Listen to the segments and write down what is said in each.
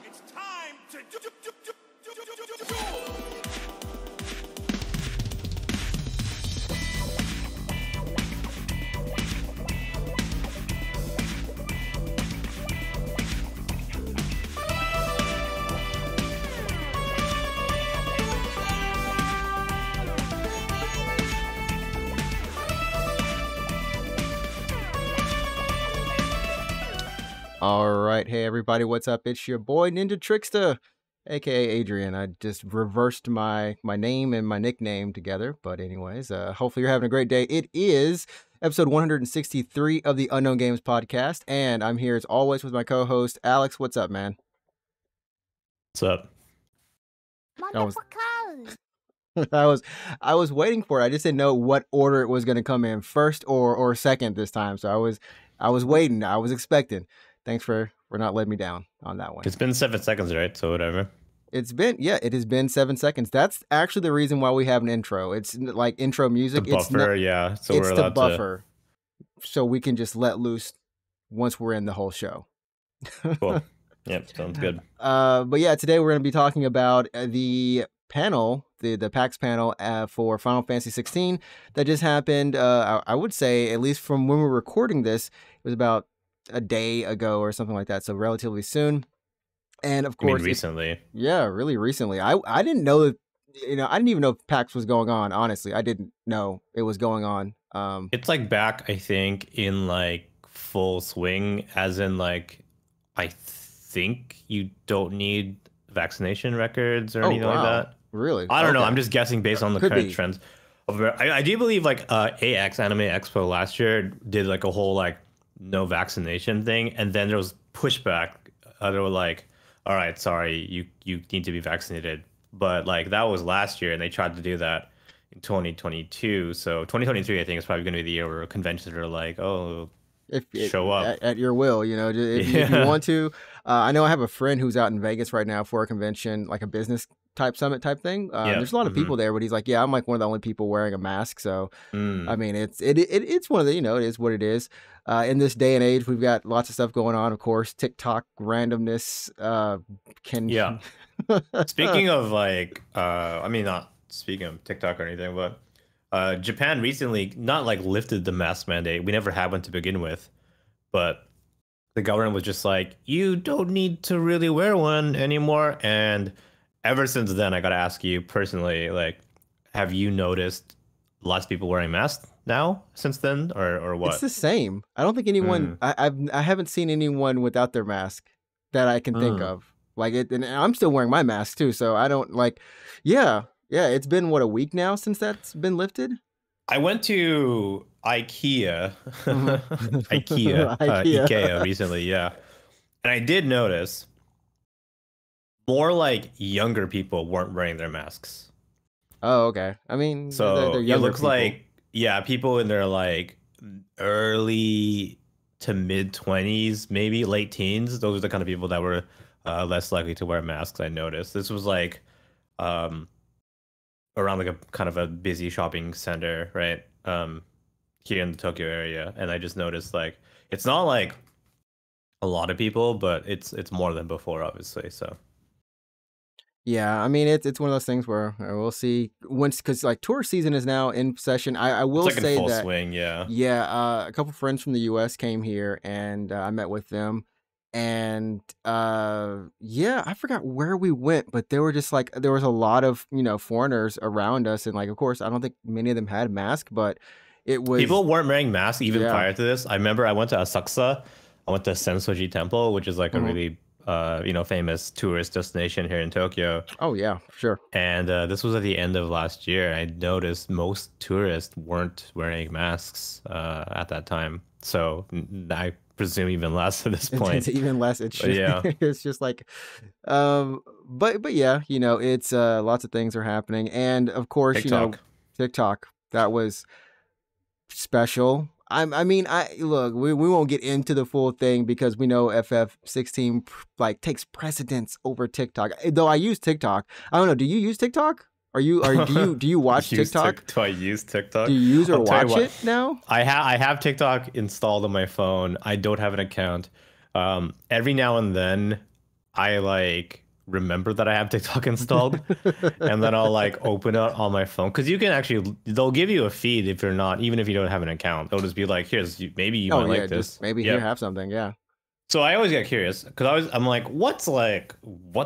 It's time to do. All right, hey everybody, what's up? It's your boy Ninja Trickster, aka Adrian. I just reversed my name and my nickname together, but anyways, hopefully you're having a great day. It is episode 163 of the Unknown Games podcast, and I'm here as always with my co-host Alex. What's up, man? What's up? I was waiting for it. I just didn't know what order it was going to come in, first or second this time. So I was waiting. I was expecting. Thanks for not letting me down on that one. It's been 7 seconds, right? So whatever. It has been 7 seconds. That's actually the reason why we have an intro. It's like intro music. The buffer, yeah. So it's we're the allowed buffer, so we can just let loose once we're in the whole show. Cool. Yep, sounds good. But yeah, today we're going to be talking about the panel, the PAX panel for Final Fantasy XVI that just happened. I would say, at least from when we're recording this, it was about a day ago or something like that, so relatively soon. And of course, recently. Yeah, really recently. I didn't know that, I didn't even know if PAX was going on. Honestly, I didn't know it was going on. It's like back, I think, in like full swing, as in like, I think you don't need vaccination records or anything like that. Really? I don't know. I'm just guessing based on the current trends. I do believe like AX Anime Expo last year did like a whole like no vaccination thing, and then there was pushback. They were like, all right, sorry, you need to be vaccinated. But like that was last year, and they tried to do that in 2022. So 2023, I think, is probably going to be the year where conventions are like, oh, show up at your will, if you want to. I know I have a friend who's out in Vegas right now for a convention, like a business type summit type thing. There's a lot of people there, but he's like, yeah, I'm like one of the only people wearing a mask. So I mean, it's one of the, it is what it is. In this day and age, we've got lots of stuff going on. Of course, TikTok randomness Speaking of like, I mean, not speaking of TikTok or anything, but Japan recently not like lifted the mask mandate. We never had one to begin with, but the government was just like, you don't need to really wear one anymore. And ever since then, I got to ask you personally, like, have you noticed lots of people wearing masks now since then, or what? It's the same. I don't think anyone, I haven't seen anyone without their mask that I can think of. Like it, and I'm still wearing my mask too. So I don't like, yeah. It's been a week now since that's been lifted. I went to IKEA recently, yeah. And I did notice more like younger people weren't wearing their masks. Oh, okay. I mean, so they're it looks people. like, yeah, people in their like early to mid 20s, maybe late teens. Those are the kind of people that were less likely to wear masks. I noticed this was like around like a kind of a busy shopping center, right? Here in the Tokyo area, and I just noticed like it's not like a lot of people, but it's more than before, obviously. So yeah, I mean it's one of those things where we'll see once, because like tourist season is now in session. I will it's like say in full that swing, yeah. A couple friends from the US came here, and I met with them. And I forgot where we went, but there were just like there was a lot of foreigners around us, and like of course I don't think many of them had masks, but it was people weren't wearing masks even prior to this. I remember I went to Asakusa, I went to Sensoji Temple, which is like a really famous tourist destination here in Tokyo. Oh yeah, sure. And this was at the end of last year. I noticed most tourists weren't wearing masks at that time, so I presume even less at this point. It's even less. It's yeah. It's just like, but yeah, it's lots of things are happening, and of course, TikTok, that was special. I mean, look, we won't get into the full thing because we know FF16 like takes precedence over TikTok. Though I use TikTok. I don't know. Do you use TikTok? Do you watch TikTok? Do I use TikTok? Do you use or watch it now? I have TikTok installed on my phone. I don't have an account. Every now and then I like remember that I have TikTok installed, and then I'll like open it on my phone because you can actually they'll give you a feed if you're not even if you don't have an account. They'll just be like, here's maybe you Oh might yeah, like just this. maybe here Yep. have something. Yeah, So I always get curious because I'm like, what's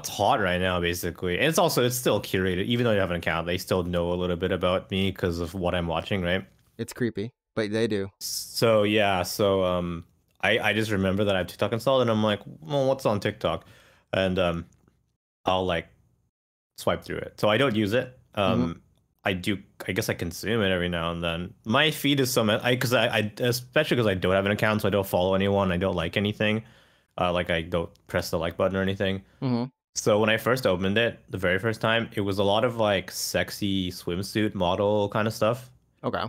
hot right now, basically. And it's still curated, even though you have an account, they still know a little bit about me because of what I'm watching, right? it's creepy, but they do. So yeah, I just remember that I have TikTok installed, and I'm like, well, what's on TikTok? And I'll like swipe through it. So I don't use it. Hmm. I guess I consume it every now and then. My feed is because I especially because I don't have an account, so I don't follow anyone. I don't like anything. Like I don't press the like button or anything. Hmm. So when I first opened it, the very first time, it was a lot of like sexy swimsuit model kind of stuff. Okay.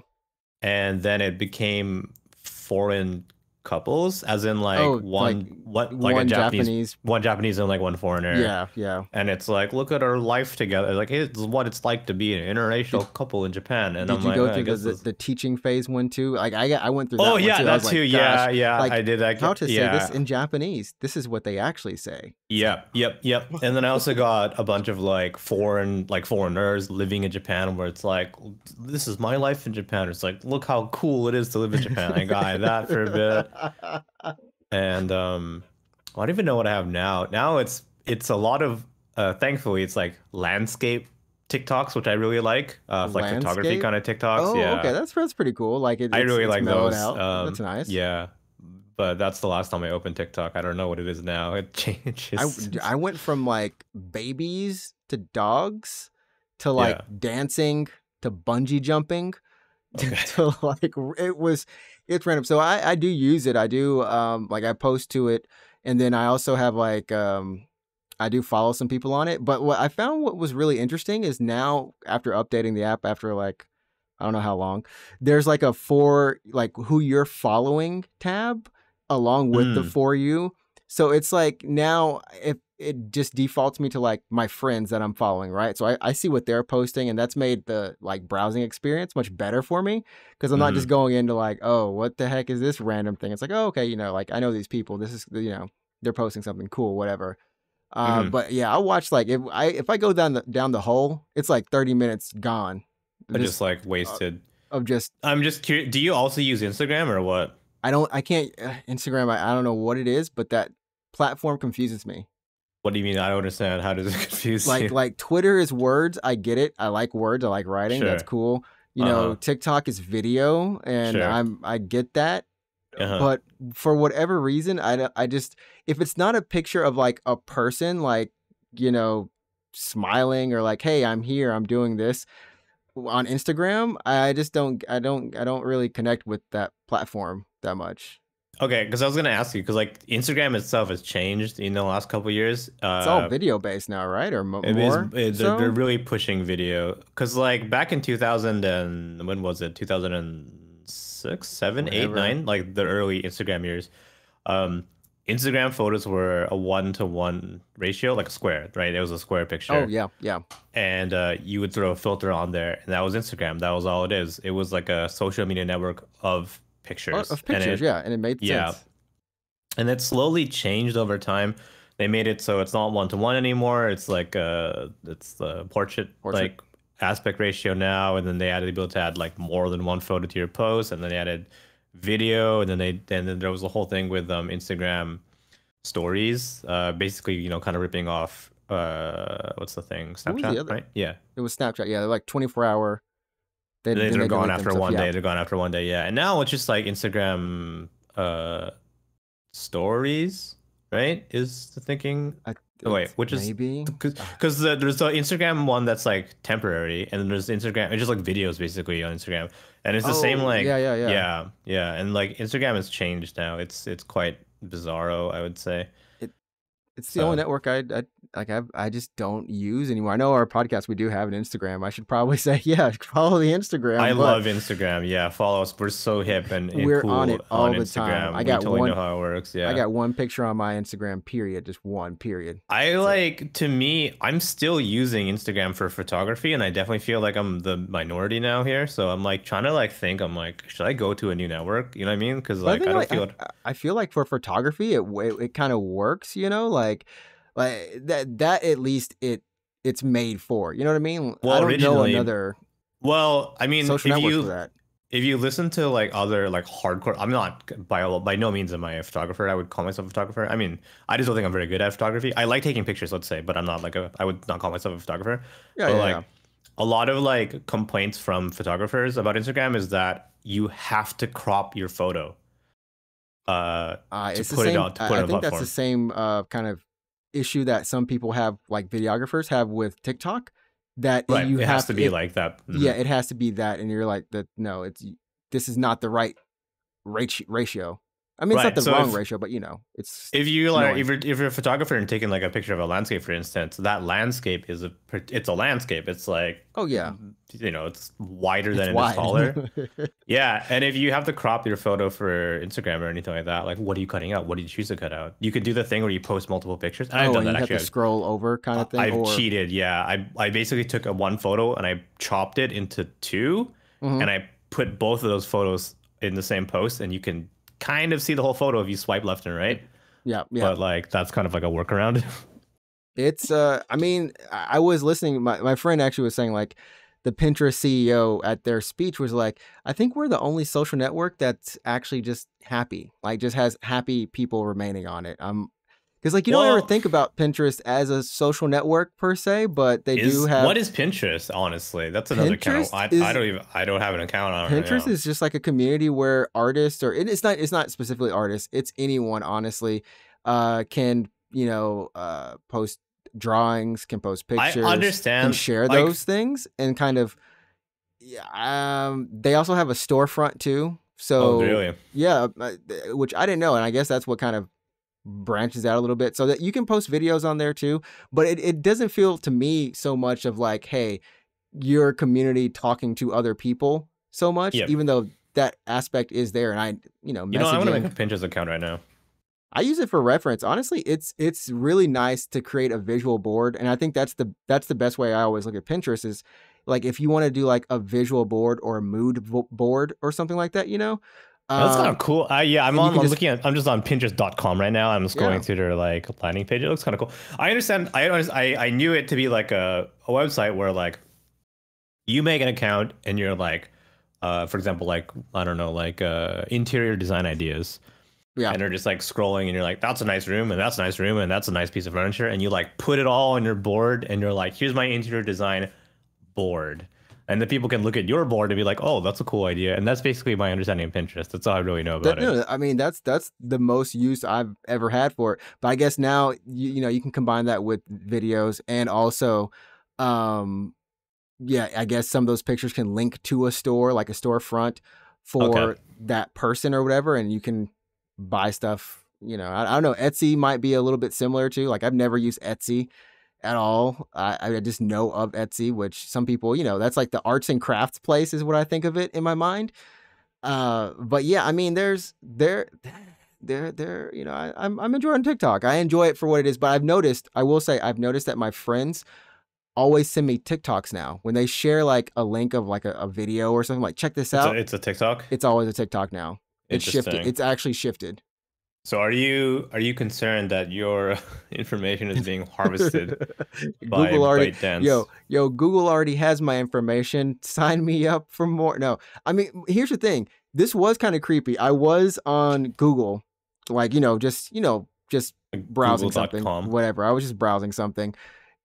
And then it became foreign couples, as in like Oh, like like a one Japanese. one Japanese and like one foreigner. Yeah, yeah. And it's like, look at our life together. Like, it's what it's like to be an interracial couple in Japan. And Did I'm you like, go I through guess this. the teaching phase one too? Like I went through Oh that one yeah, too. I that was too. like, gosh, Yeah, yeah, like I did. how to say this Yeah. in Japanese? This is what they actually say. Yep, yep, yep. And then I also got a bunch of like foreigners living in Japan, where it's like, this is my life in Japan. It's like, look how cool it is to live in Japan. I got that for a bit. And I don't even know what I have now. Now it's a lot of thankfully it's like landscape TikToks, which I really like photography Landscape. kind of TikToks. Oh, okay, Yeah. that's pretty cool. Like I really it's like mellowed those. out. That's nice. Yeah. But that's the last time I opened TikTok. I don't know what it is now. It I changes. I went from like babies to dogs to like Yeah. dancing to bungee jumping Okay. to like it's random. So I do use it. I do like I post to it, and then I also have like I do follow some people on it. But what I found what was really interesting is now after updating the app after like I don't know how long, there's like a for like who you're following tab along with the Mm, for you. So it's like now if it just defaults me to like my friends that I'm following, right? So I see what they're posting, and that's made the like browsing experience much better for me because I'm not just mm, going into like, oh, what the heck is this random thing? It's like, oh, okay, like I know these people. This is they're posting something cool, whatever. mm. But yeah, I'll watch like if I go down the hole, it's like 30 minutes gone. I Just just like uh, wasted. of just I'm just curious. Do you also use Instagram or what? I can't Instagram. I don't know what it is, but that platform confuses me. What do you mean? I don't understand. How does it confuse you? Like Twitter is words. I get it. I like words. I like writing. That's Sure. cool. Uh-huh. TikTok is video, and Sure. I get that. Uh-huh. But for whatever reason, I just if it's not a picture of like a person like you know smiling or like hey I'm here I'm doing this on Instagram, I just don't really connect with that platform that much. Okay, because I was gonna ask you, because like Instagram itself has changed in the last couple of years. It's all video based now, right? Or It is more they're so? really pushing video. Because like back in 2000 and when was it? 2006, 7, 8, Whatever. 9, like the early Instagram years. Um, Instagram photos were a 1-to-1 ratio, like a square, right? It was a square Oh picture. yeah, yeah. And you would throw a filter on there, and that was Instagram. That was all it is. It was like a social media network of pictures, Of and pictures, yeah, and it made yeah, sense. and it slowly changed over time. They made it so it's not 1-to-1 anymore. It's like it's the portrait Portrait. like aspect ratio now, and then they added the ability to add like more than one photo to your post, and then they added video, and then there was a whole thing with Instagram stories, basically kind of ripping off what's the thing, What was the Snapchat, other? right? Yeah. It was Snapchat. Yeah, they're like 24-hour. Then They're they gone delete them after stuff. one Yeah. day. They're gone after one day. Yeah. And now it's just like Instagram stories, right? Is the thinking. Oh, wait, which is Maybe. because there's the Instagram one that's like temporary, and then there's Instagram. It's just like videos basically on Instagram, and it's the same Oh like yeah, yeah, yeah. yeah, and like Instagram has changed now. It's quite bizarro, I would say. It's the only So. network I just don't use anymore. I know our podcast we do have an Instagram. I should probably say yeah, follow the I Instagram, but love Instagram. Yeah, follow us. We're so hip and we're on it cool on all the time. Instagram. We totally know how it works. I Yeah. got one picture on my Instagram. Period. Just one. Period. I That's it. like, to me, I'm still using Instagram for photography, and I definitely feel like I'm the minority now here. So I'm like trying to like think, I'm like, should I go to a new network? You know what I mean? Because But I like think I don't like feel it. I feel like for photography, it kind of works. Like Like that at least it's made for. You know what I mean? I Well, don't know originally, another well, I mean, social network for that. if you listen to like other like hardcore, I'm not by no means am I a photographer. I would call myself a photographer. I mean, I just don't think I'm very good at photography. I like taking pictures, let's say, but I'm not like a I would not call myself a photographer. Yeah, But yeah, like yeah. a lot of like complaints from photographers about Instagram is that you have to crop your photo to It's the put it same. out to put it I on the think that's the platform. same kind of issue that some people have, like videographers have with TikTok. That Right. you It has have to be it. like that. Yeah, it has to be that, and you're like that. No, this is not the right ratio. I mean, it's not Right. the So wrong ratio, but it's if you like annoying. if you're a photographer and taking like a picture of a landscape, for instance, that landscape it's a landscape. It's like, Oh yeah, it's wider it's than it is wide. taller. Yeah, and if you have to crop your photo for Instagram or anything like that, like what are you cutting out? What do you choose to cut out? You could do the thing where you post multiple pictures. And I've Oh, done and that you have to actually. scroll over kind of thing, I've or cheated. Yeah, I basically took a one photo and I chopped it into two, mhm. and I put both of those photos in the same post, and you can kind of see the whole photo if you swipe left and right. Yeah, yeah. But like that's kind of like a workaround. It's I mean, I was listening, my friend actually was saying like the Pinterest CEO at their speech was like, I think we're the only social network that's actually just happy, like just has happy people remaining on it. Because like you don't ever Well, think about Pinterest as a social network per se, but they do is have what is Pinterest? Honestly, that's another account. Pinterest is I don't have an account on it right Pinterest now. is just like a community where artists, or it's not specifically artists, it's anyone honestly, can post drawings, can post I pictures, can understand, share like, those things, and kind of yeah. They also have a storefront too, oh so really? yeah, which I didn't know, and I guess that's what kind of branches out a little bit, so that you can post videos on there too. But it doesn't feel to me so much of like, hey, your community talking to other people so much, Yeah. even though that aspect is there. And I'm gonna make messaging, a Pinterest account right now. I use it for reference. Honestly, it's really nice to create a visual board. And I think that's the best way I always look at Pinterest is like, if you want to do like a visual board or a board or something like that, That's kind of cool. Yeah, and you can just, I'm just on Pinterest.com right now. I'm just going yeah, through their like landing page. It looks kind of cool. I understand. I knew it to be like a website where like you make an account and you're like, for example, like I don't know, like interior design ideas, yeah. and they're just like scrolling, and you're like, that's a nice room, and that's a nice room, and that's a nice piece of furniture, and you like put it all on your board, and you're like, here's my interior design board. And the people can look at your board and be like, "Oh, that's a cool idea." And that's basically my understanding of Pinterest. That's all I really know about it. No, I mean that's the most use I've ever had for it. But I guess now you can combine that with videos and also, um, yeah, I guess some of those pictures can link to a store, like a storefront Okay, for that person or whatever, and you can buy stuff. I don't know. Etsy might be a little bit similar to. Like I've never used Etsy at all. I just know of Etsy, which some people, that's like the arts and crafts place is what I think of it in my mind. But yeah, I mean, I'm enjoying TikTok. I enjoy it for what it is, but I will say, I've noticed that my friends always send me TikToks now when they share like a link of like a video or something like, check this out. it's a TikTok. It's always a TikTok now. It's shifted. Interesting. It's actually shifted. So are you concerned that your information is being harvested by Google already, ByteDance? Google already has my information. Sign me up for more. No, I mean, here's the thing. This was kind of creepy. I was on Google, like, just Like browsing something, Google.com. whatever. I was just browsing something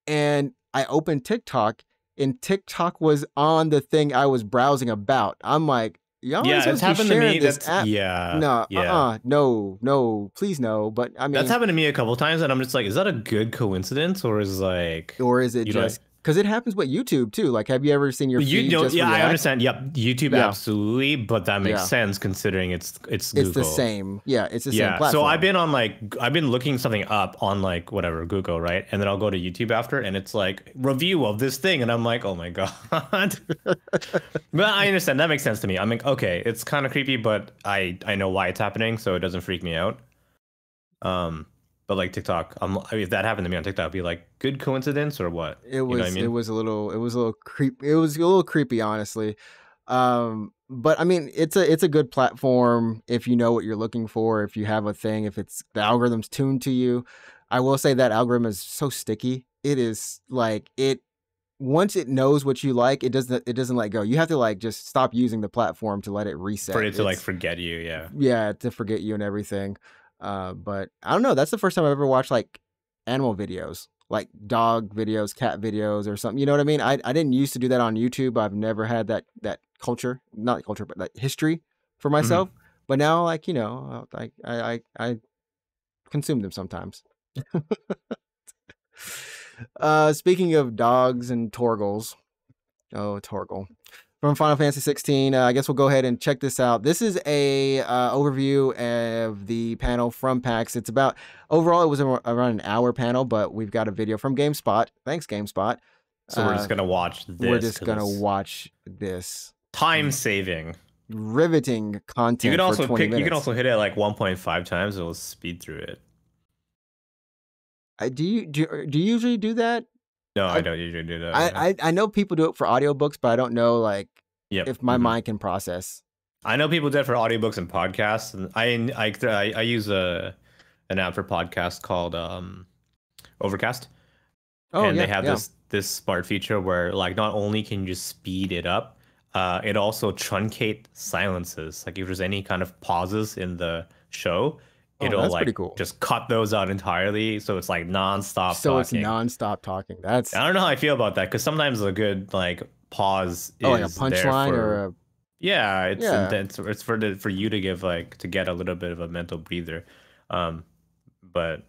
and I opened TikTok and TikTok was on the thing I was browsing about. I'm like, y'all ain't Yeah, it's supposed to be happened to sharing me. this That's app. yeah, No, yeah. no, please no. But I That's mean, happened to me a couple times, and I'm just like, is that a good coincidence, or is like, or is it you know, just because it happens with YouTube too? Like, have you ever seen your you feed know, just yeah, I react? understand. Yep, YouTube Yeah, absolutely, but that makes yeah. sense considering it's It's the Google. same. Yeah, it's the same Yeah, so platform. I've been looking something up on like whatever Google, right? And then I'll go to YouTube after, and it's like review of this thing, and I'm like, oh my god. But I understand that makes sense to me. I'm like, okay, it's kind of creepy, but I know why it's happening, so it doesn't freak me out. But like TikTok, I mean, if that happened to me on TikTok, I'd be like, good coincidence or what? It You know what I was it mean? was a little it was a little creep it was a little creepy, honestly. But I mean, it's a good platform if you know what you're looking for, if you have a thing, if it's the algorithm's tuned to you. I will say that algorithm is so sticky. It is like once it knows what you like, it doesn't let go. You have to like just stop using the platform to let it reset. For it to like forget you, yeah. Yeah, to forget you and everything. But I don't know. That's the first time I've ever watched like animal videos, like dog videos, cat videos, or something. You know what I mean? I didn't used to do that on YouTube. I've never had that culture, not culture, but that history for myself. But now, like, you know, I consume them sometimes. Speaking of dogs and Torgles, Torgle from Final Fantasy 16. I guess we'll go ahead and check this out. This is a overview of the panel from PAX. It's about, overall, it was around an hour panel, but we've got a video from GameSpot. Thanks, GameSpot. So we're just going to watch this. We're just going to watch this. Time saving. Riveting content. You can also for 20 minutes. You can also hit it like 1.5 times. It will speed through it. Do you usually do that? No, I don't usually do that. I know people do it for audiobooks, but I don't know like if my mind can process. I know people do it for audiobooks and podcasts, and I use an app for podcasts called Overcast. And they have this smart feature where like not only can you just speed it up, it also truncate silences. Like if there's any kind of pauses in the show, it'll like just cut those out entirely. So it's like nonstop. So talking. It's nonstop talking. I don't know how I feel about that, because sometimes a good like pause is like a punchline or a it's for you to give like to get a little bit of a mental breather. But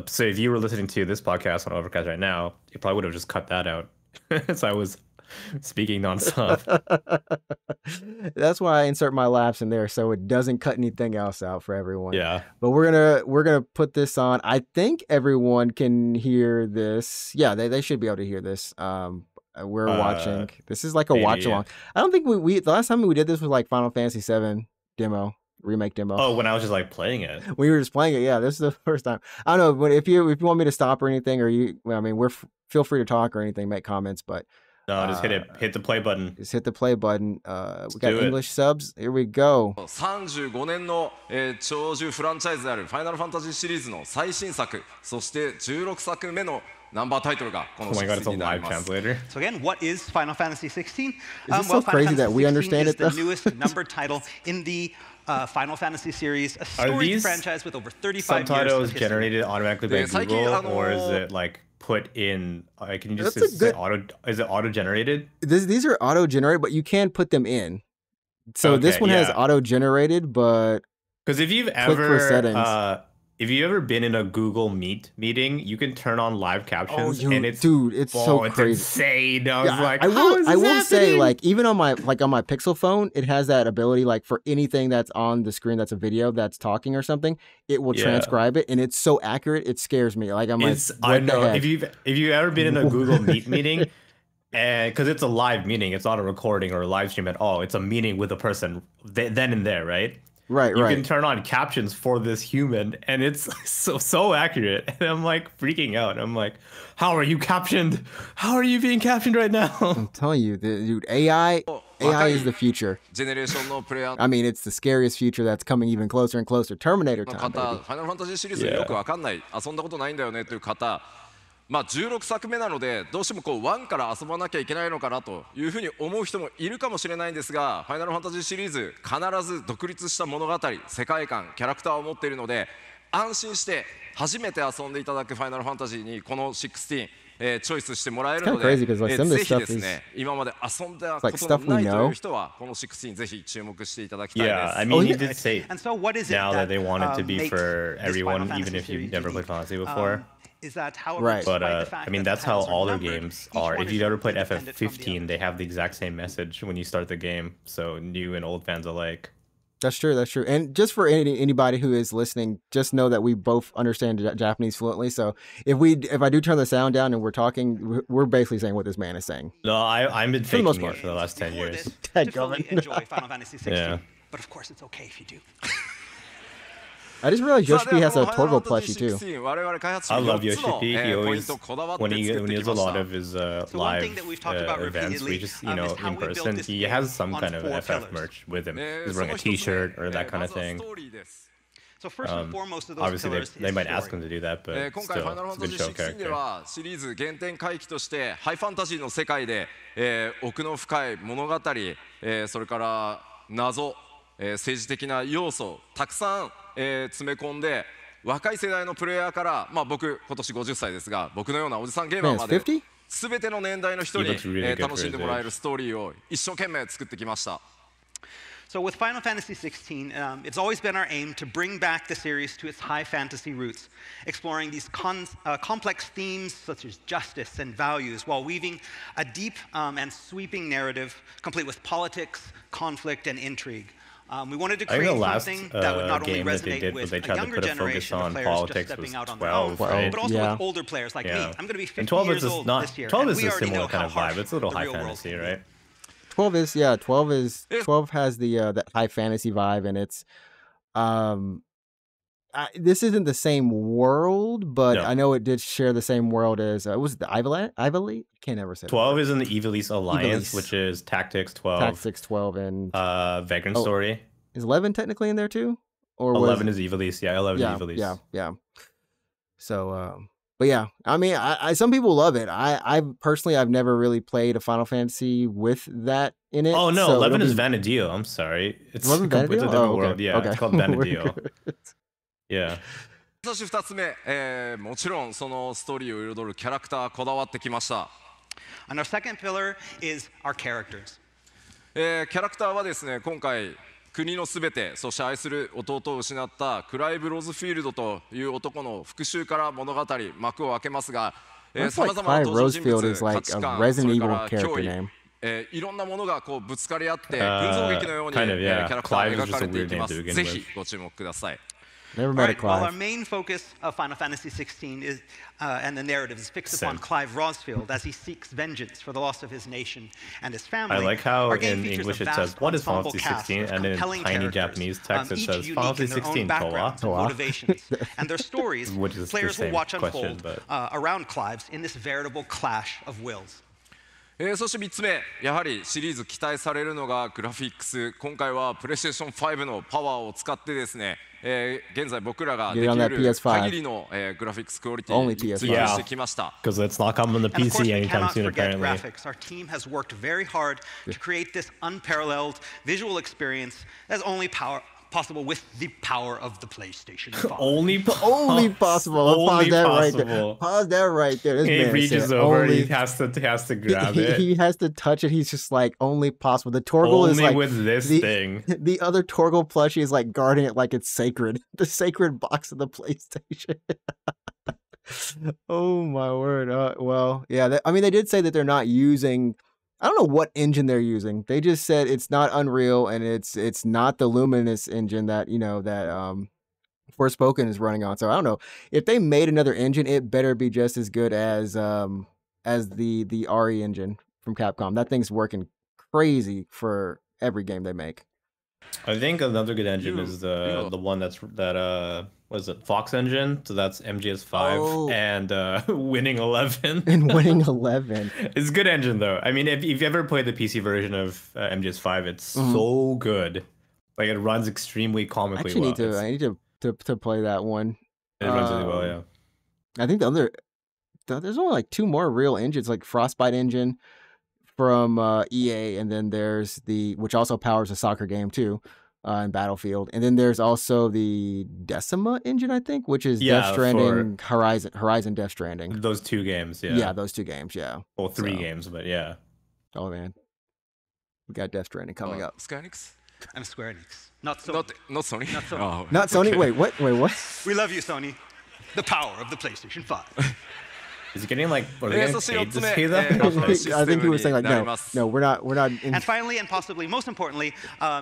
so if you were listening to this podcast on Overcast right now, you probably would have just cut that out. So I was speaking nonstop. That's why I insert my laughs in there so it doesn't cut anything else out for everyone. Yeah. But we're gonna put this on. I think everyone can hear this. Yeah, they should be able to hear this. We're watching. This is like a watch along. I don't think we the last time we did this was like Final Fantasy VII remake demo. Oh, when I was just like playing it. We were just playing it. Yeah, this is the first time. I don't know, but if you want me to stop or anything, or feel free to talk or anything, make comments, but. No, just hit the play button. Just hit the play button. We got English subs. Here we go. 35年の長寿フランチャイズであるファイナルファンタジーシリーズの最新作、そして16作目のナンバータイトルがこの16になります。So again, what is Final Fantasy XVI? Is it so crazy that we understand it? The newest numbered title in the Final Fantasy series, a storied franchise with over 35 years of history. Subtitles generated automatically by Google, or is it like put in? Can you just is it auto generated? These are auto generated, but you can put them in. So this one has auto generated, but because if you've ever been in a Google Meet meeting, you can turn on live captions, and it's so crazy, insane. I was like, I will say, like even on my Pixel phone, it has that ability. Like for anything that's on the screen, that's a video that's talking or something, it will transcribe it, and it's so accurate, it scares me. Like I know if you've ever been in a Google Meet meeting. And because it's a live meeting, it's not a recording or a live stream at all. It's a meeting with a person then and there, right? Right. You can turn on captions for this human, and it's so accurate. And I'm like freaking out. I'm like, how are you captioned? How are you being captioned right now? I'm telling you, dude, AI is the future. I mean, it's the scariest future that's coming even closer and closer. Terminator time, baby. ファイナルファンタジーシリーズよくわかんない、遊んだことないんだよねという方、まあ16作目なのでどうしてもこう1から遊ばなきゃいけないのかなというふうに思う人もいるかもしれないんですが、ファイナルファンタジーシリーズ必ず独立した物語、世界観、キャラクターを持っているので、安心して初めて遊んでいただくファイナルファンタジーにこの16、チョイスしてもらえるので、ぜひですね、今まで遊んだことのないという人はこの16ぜひ注目していただきたいです。Yeah, I mean, you did say now that they want it to be for everyone, even if you've never played Final Fantasy before. Is that how But I mean, that's how all their games are. If you've ever played FF15, they have the exact same message when you start the game. So new and old fans alike. That's true. That's true. And just for anybody who is listening, just know that we both understand Japanese fluently. So if I do turn the sound down and we're talking, we're basically saying what this man is saying. No, I've been faking it for the last 10 years. To fully enjoy Final Fantasy XVI. Yeah. But of course, it's okay if you do. I just realized Yoshi has a Torgo plushie too. I love Yoshi. He always, when he does a lot of his live events, we just, in person, he has some kind of FF merch with him. He's wearing a t-shirt or that kind of thing. So first and foremost of those Obviously, pillars they is might ask story. him to do that, but 今回 still, Final it's a good Fantasy show XVI で character. はシリーズ原点回帰としてハイファンタジーの世界で、奥の深い物語、それから謎、政治的な要素たくさん、詰め込んで若い世代のプレイヤーから、僕今年50歳ですが僕のようなおじさんゲーマーまで全ての年代の人に、楽しんでもらえるストーリーを一生懸命作ってきました。So with Final Fantasy XVI, it's always been our aim to bring back the series to its high fantasy roots, exploring these complex themes such as justice and values, while weaving a deep and sweeping narrative complete with politics, conflict, and intrigue. We wanted to create something that would not only resonate with a younger generation of players just stepping out on their own, but also with older players like me. I'm going to be 50 years old this year, 12 and is we a already know similar kind how of vibe. harsh It's a little the high real world fantasy, can be. right? 12 has the that high fantasy vibe, and it's this isn't the same world, but I know it did share the same world as was it the Ivali? Can't ever say 12 is in the Ivalice Alliance, which is Tactics 12, 12, and Vagrant Story. Is 11 technically in there too, or 11 is Ivalice? Yeah, 11 is Ivalice. Yeah. So, but yeah, I mean, I some people love it. I personally, I've never really played a Final Fantasy with that in it. Oh no, so 11 is Vanadil. I'm sorry, it's a completely different world. Yeah, it's called Vanadil. Yeah. そして2つ目、もちろんそのストーリーを彩るキャラクターこだわってきました。And our second pillar is our characters. キャラクターはですね、今回国のすべて、そして愛する弟を失ったクライブ・ロズフィールドという男の復讐から物語幕を開けますが、さまざまな登場人物、価値観、それから脅威、いろんなものがこうぶつかり合って群像劇のように、キャラクターが描かれていきます。ぜひご注目ください。Never met a Clive. Well, our main focus of Final Fantasy XVI is, and the narrative is fixed upon Clive Rosfield as he seeks vengeance for the loss of his nation and his family. I like how in English it says, what is Final Fantasy 16? And in tiny Japanese text it says, Final Fantasy 16 motivations and their stories, players will watch question, unfold around Clive's in this veritable clash of wills. そして3つ目、やはりシリーズ期待されるのがグラフィックス。今回はプレイステーション5のパワーを使ってですね、現在僕らができる限りのグラフィックスクオリティに追求してきました。Because it's not coming on the PC anytime soon, apparently. Our team has worked very hard to create this unparalleled visual experience that's only possible with the power of the PlayStation 5. only possible. Pause that right there. Pause that right there. This he reaches over. He has to grab it. He has to touch it. He's just like only possible. The Torgal is like with this thing. The other Torgal plushie is like guarding it like it's sacred. The sacred box of the PlayStation. Oh my word. Well, yeah. I mean, they did say that they're not using. I don't know what engine they're using. They just said it's not Unreal and it's not the Luminous engine that Forspoken is running on. So I don't know if they made another engine, it better be just as good as the RE engine from Capcom. That thing's working crazy for every game they make. I think another good engine is the one what is it, Fox engine? So that's MGS5 and Winning 11. And Winning 11. It's a good engine though. I mean, if you've ever played the PC version of MGS5, it's so good. Like it runs extremely comically well. I need to play that one. It runs really well, yeah. I think there's only like 2 more real engines, like Frostbite engine from EA, and then there's which also powers a soccer game too. In Battlefield, and then there's also the Decima engine, I think, which is Death Stranding, Horizon Death Stranding. Those 2 games, yeah. Yeah, those 2 games, yeah. Well, 3 games, but yeah. Oh man, we got Death Stranding coming up. Square-Enix? I'm Square-Enix, not Sony. Not Sony. Not Sony. Oh. Not Sony. Wait, what? We love you, Sony. The power of the PlayStation 5. Is he getting like? Are they getting paid to say that? I think he was saying like, no, we're not. And finally, and possibly most importantly,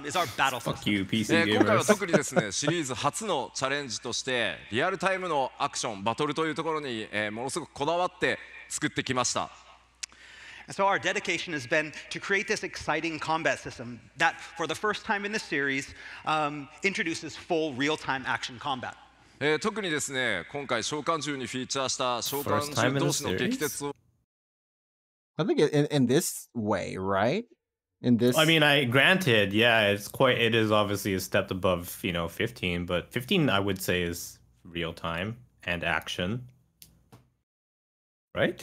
is our battle system. Fuck you, PC gamers. 今回は特にですね、シリーズ初のチャレンジとしてリアルタイムのアクション、バトルというところにものすごくこだわって作ってきました。And so our dedication has been to create this exciting combat system that, for the first time in the series, introduces full real-time action combat. 特にですね、今回召喚獣にフィーチャーした召喚獣同士の激突を I think in this way, right? in this. I mean, granted, yeah, it is obviously a step above 15, but 15 I would say is real time and action, right?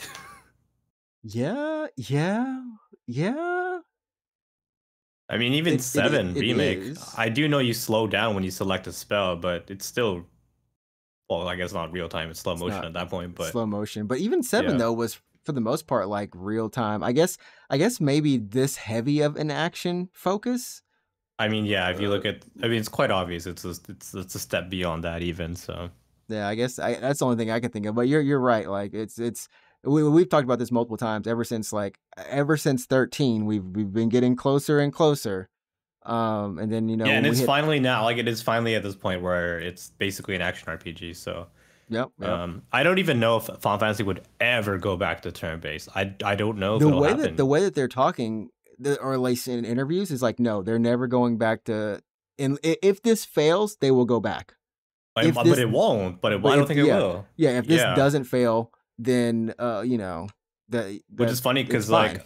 Yeah. I mean, even 7 remake, is. I do know you slow down when you select a spell, but it's still, well, I guess not real time, it's slow motion at that point, but slow motion. But even 7 though was for the most part like real time. I guess maybe this heavy of an action focus. I mean, yeah, if you look at, I mean, it's quite obvious. It's a step beyond that even. So yeah, I guess that's the only thing I can think of. But you're right. Like we've talked about this multiple times ever since 13. We've been getting closer and closer. And then yeah, and it's finally now, like it is finally at this point where it's basically an action RPG. So yep. I don't even know if Final Fantasy would ever go back to turn-based. I don't know if the way that they're talking, or at least in interviews, is like, no, they're never going back to. And if this fails, they will go back. But it won't. I don't think it will. Yeah, if this doesn't fail, then which is funny because like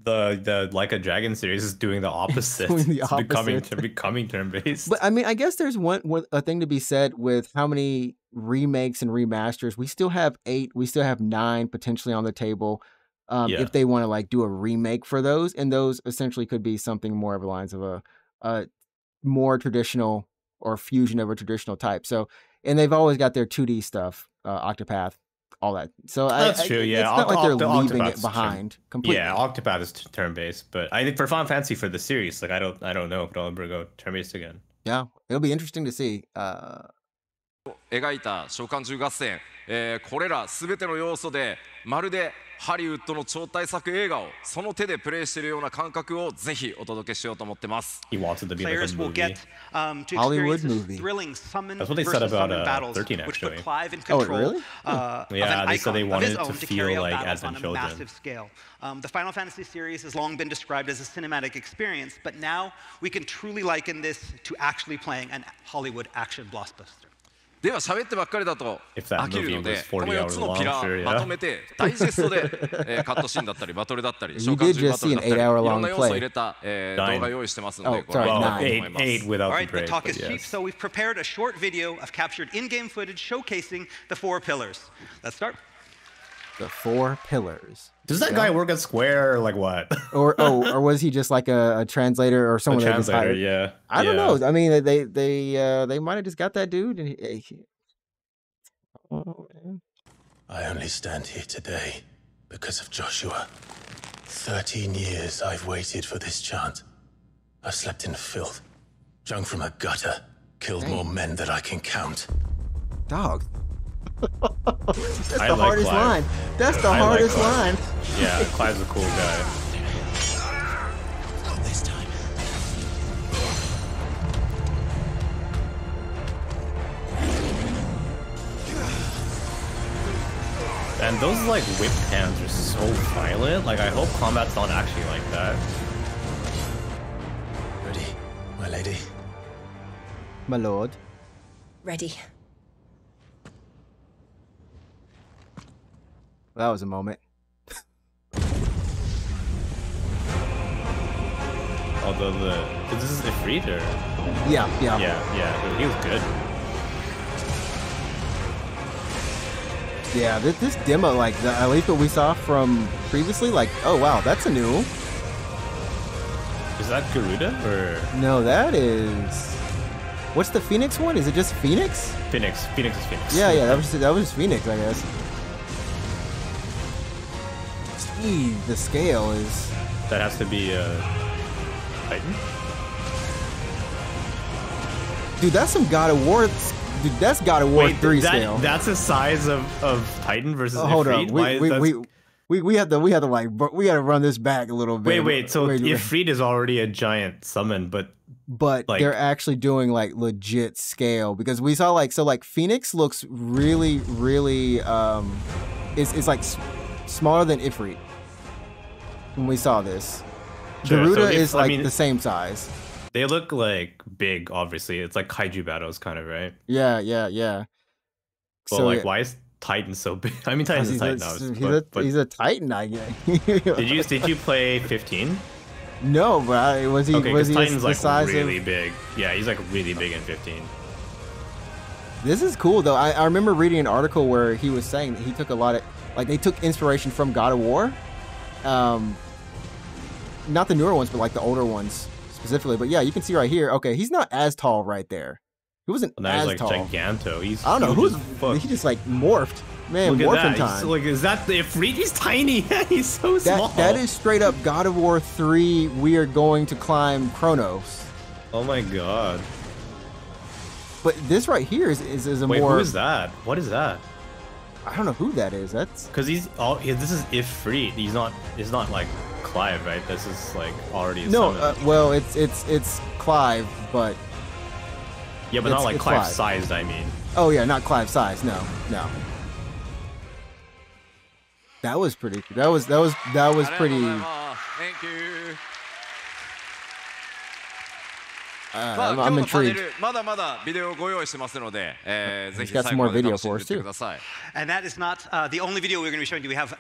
the Like a Dragon series is doing the opposite. Becoming turn-based. But I mean, I guess there's a thing to be said with how many remakes and remasters. We still have 8. We still have 9 potentially on the table. If they want to like do a remake for those, and those essentially could be something more of the lines of a more traditional or fusion of a traditional type. So, and they've always got their 2D stuff, Octopath, all that. So that's true. Yeah, it's not like they're leaving it behind completely. Yeah, Octopath is turn-based, but I think for Final Fantasy for the series, like I don't know if it'll ever go turn-based again. Yeah, it'll be interesting to see. 描いた召喚獣合戦、これらすべての要素でまるでハリウッドの超大作映画をその手でプレイしているような感覚をぜひお届けしようと思思ってます。He wants it to be like a Players will movie. get to Hollywood experience movie. thrilling summon That's what they said versus about, summon battles, 13 which put actually. Clive in Oh, control really? of Yeah, an they said they icon of wanted his it to own to feel carry out like battles Advent on a Children. massive scale. The Final Fantasy series has long been described as a cinematic experience, but now we can truly liken this to actually playing an Hollywood action blockbuster. では喋ってばっかりだと飽きるので、この4つのピラーまとめてダイジェストでカットシーンだったりバトルだったり召喚獣バトルだったりいろんな要素を入れた動画用意してますのでご覧いただきたいと思います。Alright, the talk is cheap, so we've prepared a short video of captured in-game footage showcasing the 4 pillars. Let's start. The 4 pillars. Does that guy work at Square or like what? or was he just like a translator or someone that just hired? Yeah. I don't know. I mean, they might have just got that dude. And oh, man. I only stand here today because of Joshua. 13 years I've waited for this chance. I've slept in filth, drunk from a gutter, killed more men than I can count. Dog. That's the hardest Clive. line. That's the hardest line. Yeah, Clive's a cool guy. Not this time. And those like whip hands are so violent. Like I hope combat's not actually like that. Ready, my lady? My lord. Ready. That was a moment. Although this is Ifrit or Yeah. He was good. Yeah, this demo, like at least what we saw from previously, like, oh wow, that's a new. Is that Garuda or no? That is. What's the Phoenix one? Is it just Phoenix? Phoenix is Phoenix. Yeah, that was Phoenix, I guess. Gee, the scale is. That has to be Titan. Dude, that's some God of War. Dude, that's God of War 3 scale. That's the size of Titan versus hold Ifrit? on, we have to like we got to run this back a little bit. Wait. So Ifrit is already a giant summon, but like, they're actually doing like legit scale because we saw like Phoenix looks really it's like smaller than Ifrit when we saw this. Sure, Garuda is like the same size. They look like big, obviously. It's like kaiju battles, kind of, right? Yeah. Well, so like, why is Titan so big? I mean, Titan's a Titan now. He's a Titan, I guess. Did you play 15? No, but was he? Okay, was he Titan's the like size really of? big. Yeah, he's like really big in 15. This is cool though. I remember reading an article where he was saying that he took a lot of like they took inspiration from God of War, not the newer ones, but like the older ones specifically. But yeah, you can see right here. Okay, he's not as tall right there. He wasn't Now as he's like tall. giganto. He's I don't know huge who's. as fuck. He just like morphed. Man, Look morphin' at that. time. Like, is that the Ifrit? He's tiny. He's so small. That is straight up God of War 3. We are going to climb Kronos. Oh my god. But this right here is a Wait, more. who is that? What is that? I don't know who that is. That's Because he's all. Yeah, this is Ifrit. He's not. It's not like Clive, right? This is like already. A no. summon. Well, it's Clive, but yeah, but not it's like Clive Clive. sized. I mean. oh yeah, not Clive size. No. That was pretty. That was pretty. Thank you. I'm 今日のパネ intrigued. ルまだまだビデオをご用意してますので、ぜ He's ひ got 最 some 後 more まで video 楽しん for で us いって too. ください。 And that is not the only video we're going to be showing you. We have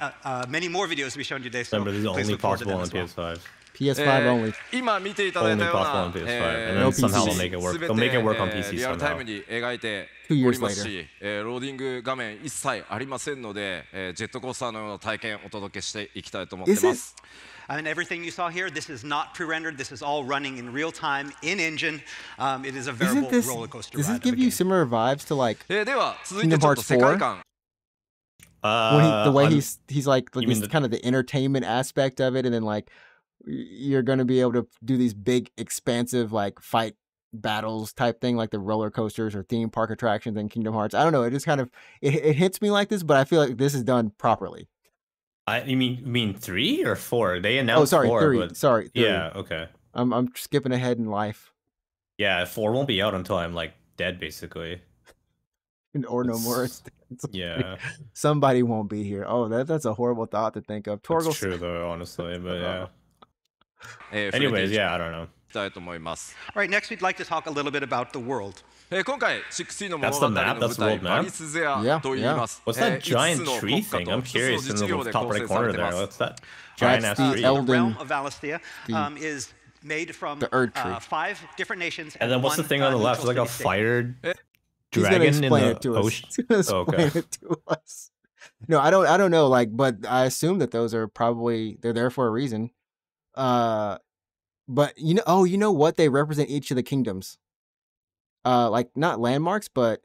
many more videos to be shown you today. So Remember, this is please only look forward to possible them on as well. PS5. PS5 only. 今見ていただいた Only よう possible な on PS5. And No then somehow PC. they'll make it work. 全て They'll make it work on PC リアルタイム somehow. に描いて 2 years おりますし、ローディング画面一切ありませんので、ジェットコースターのような体験をお届けしていきたいと思って Is ま it? す。 And everything you saw here, this is not pre-rendered. This is all running in real time in engine. It is a Isn't veritable this? roller coaster Does ride. this of a give you game. similar vibes to like では続いてちょっと Kingdom Hearts 世界観。 when the way I'm- he's like you mean this the- kind of the entertainment aspect of it, and then like you're gonna be able to do these big expansive like fight battles type thing like the roller coasters or theme park attractions in Kingdom Hearts. I don't know. It just kind of it hits me like this, but I feel like this is done properly. You mean 3 or 4? They Oh, announced sorry, 4. 3. But Sorry, 3. yeah, okay. I'm skipping ahead in life. Yeah, 4 won't be out until I'm like dead, basically. Or no It's- more. It's- Yeah, Somebody won't be here. Oh, that's a horrible thought to think of. that's Torgal. true though, honestly. But yeah. 触れて Anyways, いき yeah, I don't know. たいと思います。 All right, next we'd like to talk a little bit about the world. 今回16の物 That's 語 the の map? 舞 That's the 台 world バ map? リスゼア Yeah, と言います。 What's that 5 つ giant の tree 国家 thing? と I'm 1つの curious 自 in 治 the 領で top 構 right 成され corner てい there. ます。 What's that That's giant ass the tree? Elden- The realm of Valisthea is made from The Erd tree. 5 different nations. And then what's the one, thing on the left? It's like a neutral city-state. fired He's gonna dragon in explain the it to us. ocean. He's gonna Oh, explain okay. it to us. No, I don't know. Like, but I assume that those are probably they're there for a reason. But you know what? They represent each of the kingdoms. Like not landmarks, but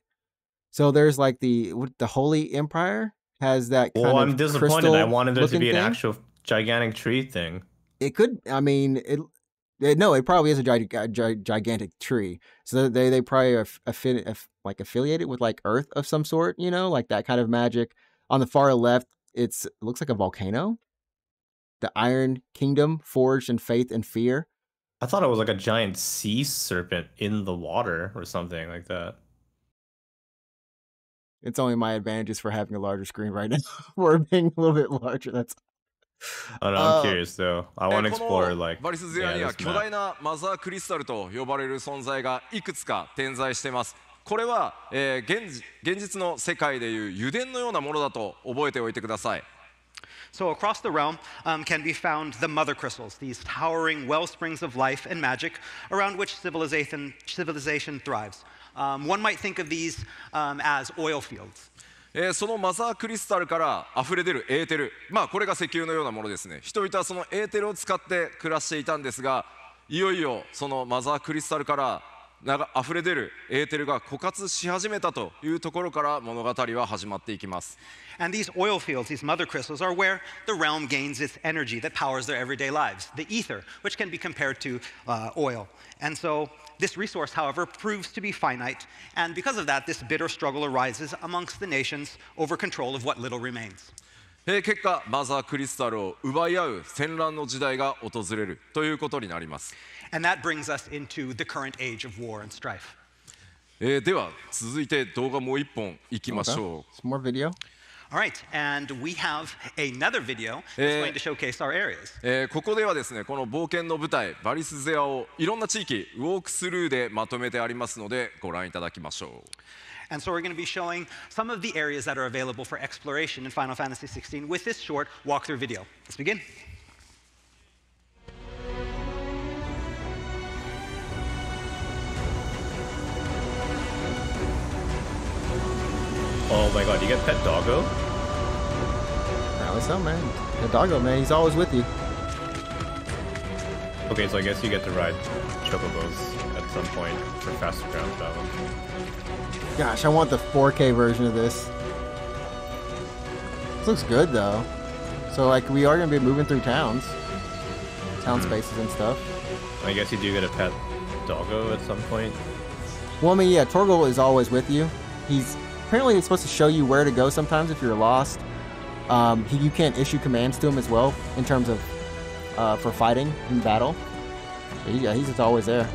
so there's like the Holy Empire has that kind Well, of I'm disappointed. I wanted there to crystal-looking be an thing. actual gigantic tree thing. It could. I mean, it probably is a gigantic tree. So they probably are affiliated with like Earth of some sort. You know, like that kind of magic. On the far left, it looks like a volcano. The Iron Kingdom, forged in faith and fear. I thought it was like a giant sea serpent in the water or something like that. It's only my advantages for having a larger screen right now. For being a little bit larger. That's. I don't know, I'm curious though. I want to こ explore の like バリスゼア yeah, には this 巨 map. 大なマザークリスタルと呼ばれる存在がいくつか点在しています。これは、現実の世界でいう油田のようなものだと覚えておいてください。 So across the realm can be found the mother crystals, these towering wellsprings of life and magic around which civilization thrives. One might think of these as oil fields. そのマザークリスタルから溢れ出るエーテル、これが石油のようなものですね。人々はそのエーテルを使って暮らしていたんですが、いよいよそのマザークリスタルから溢れ出るエーテルが枯渇し始めたというところから物語は始まっていきます。 And these oil fields, these mother crystals, are where the realm gains its energy that powers their everyday lives, the ether, which can be compared to oil. And so this resource, however, proves to be finite, and because of that, this bitter struggle arises amongst the nations over control of what little remains. 結果、マザークリスタルを奪い合う戦乱の時代が訪れるということになります。 And that brings us into the current age of war and strife. では続いて動画もう一本いきましょう。 Some more video. All right, and we have another video that's going to showcase our areas. ここではですね、この冒険の舞台バリスゼアをいろんな地域ウォークスルーでまとめてありますのでご覧いただきましょう。 And so we're going to be showing some of the areas that are available for exploration in Final Fantasy XVI with this short walkthrough video. Let's begin. Oh my god, you get pet doggo? Apparently so, man. The doggo, man, he's always with you. Okay, so I guess you get to ride chocobos at some point for faster ground travel. Gosh, I want the 4K version of this. This looks good, though. So, like, we are going to be moving through towns. Town spaces and stuff. I guess you do get a pet doggo at some point. Well, I mean, yeah, Torgal is always with you. He's apparently supposed to show you where to go sometimes if you're lost. You can't issue commands to him as well in terms of for fighting in battle. But yeah, he's just always there.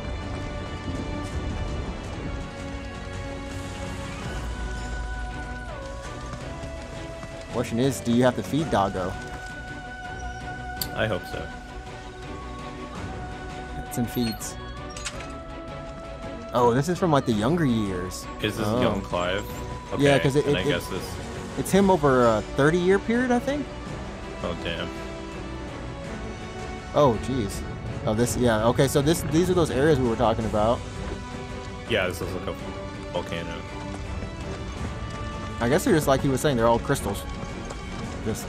Question is, do you have to feed Doggo? I hope so. It's in feeds. Oh, this is from like the younger years. Is this young Clive? Okay, yeah, because I guess this. It's him over a 30-year period, I think. Oh damn. Oh jeez. Oh, this, yeah. Okay, so these are those areas we were talking about. Yeah, this is like a volcano. I guess they're just like he was saying, they're all crystals. Just.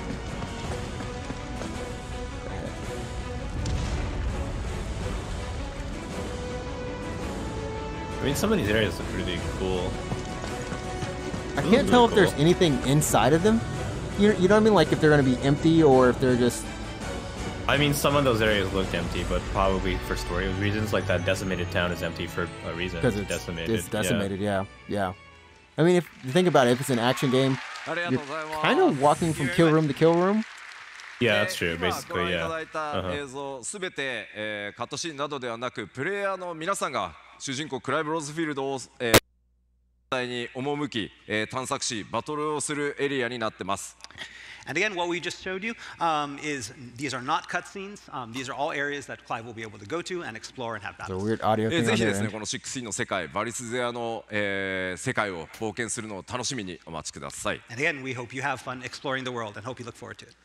I mean, some of these areas look really cool. I can't tell if there's anything inside of them. You know what I mean? Like if they're going to be empty or if they're just... I mean, some of those areas looked empty, but probably for story reasons. Like that decimated town is empty for a reason. Because it's decimated. It's decimated, yeah. I mean, if you think about it, if it's an action game, you're kind of walking from kill room to kill room. Yeah, that's true. Basically, yeah. 映像すべてカットシーンなどではなく、プレイヤーの皆さんが主人公クライブ・ローズフィールドをに赴き、探索し、バトルをするエリアになってます。And again, what we just showed you is these are not cutscenes. These are all areas that Clive will be able to go to and explore and have battles. ぜひですね、この16の世界、バリスゼアの世界を冒険するのを楽しみにお待ちください。And again, we hope you have fun exploring the world and hope you look forward to it.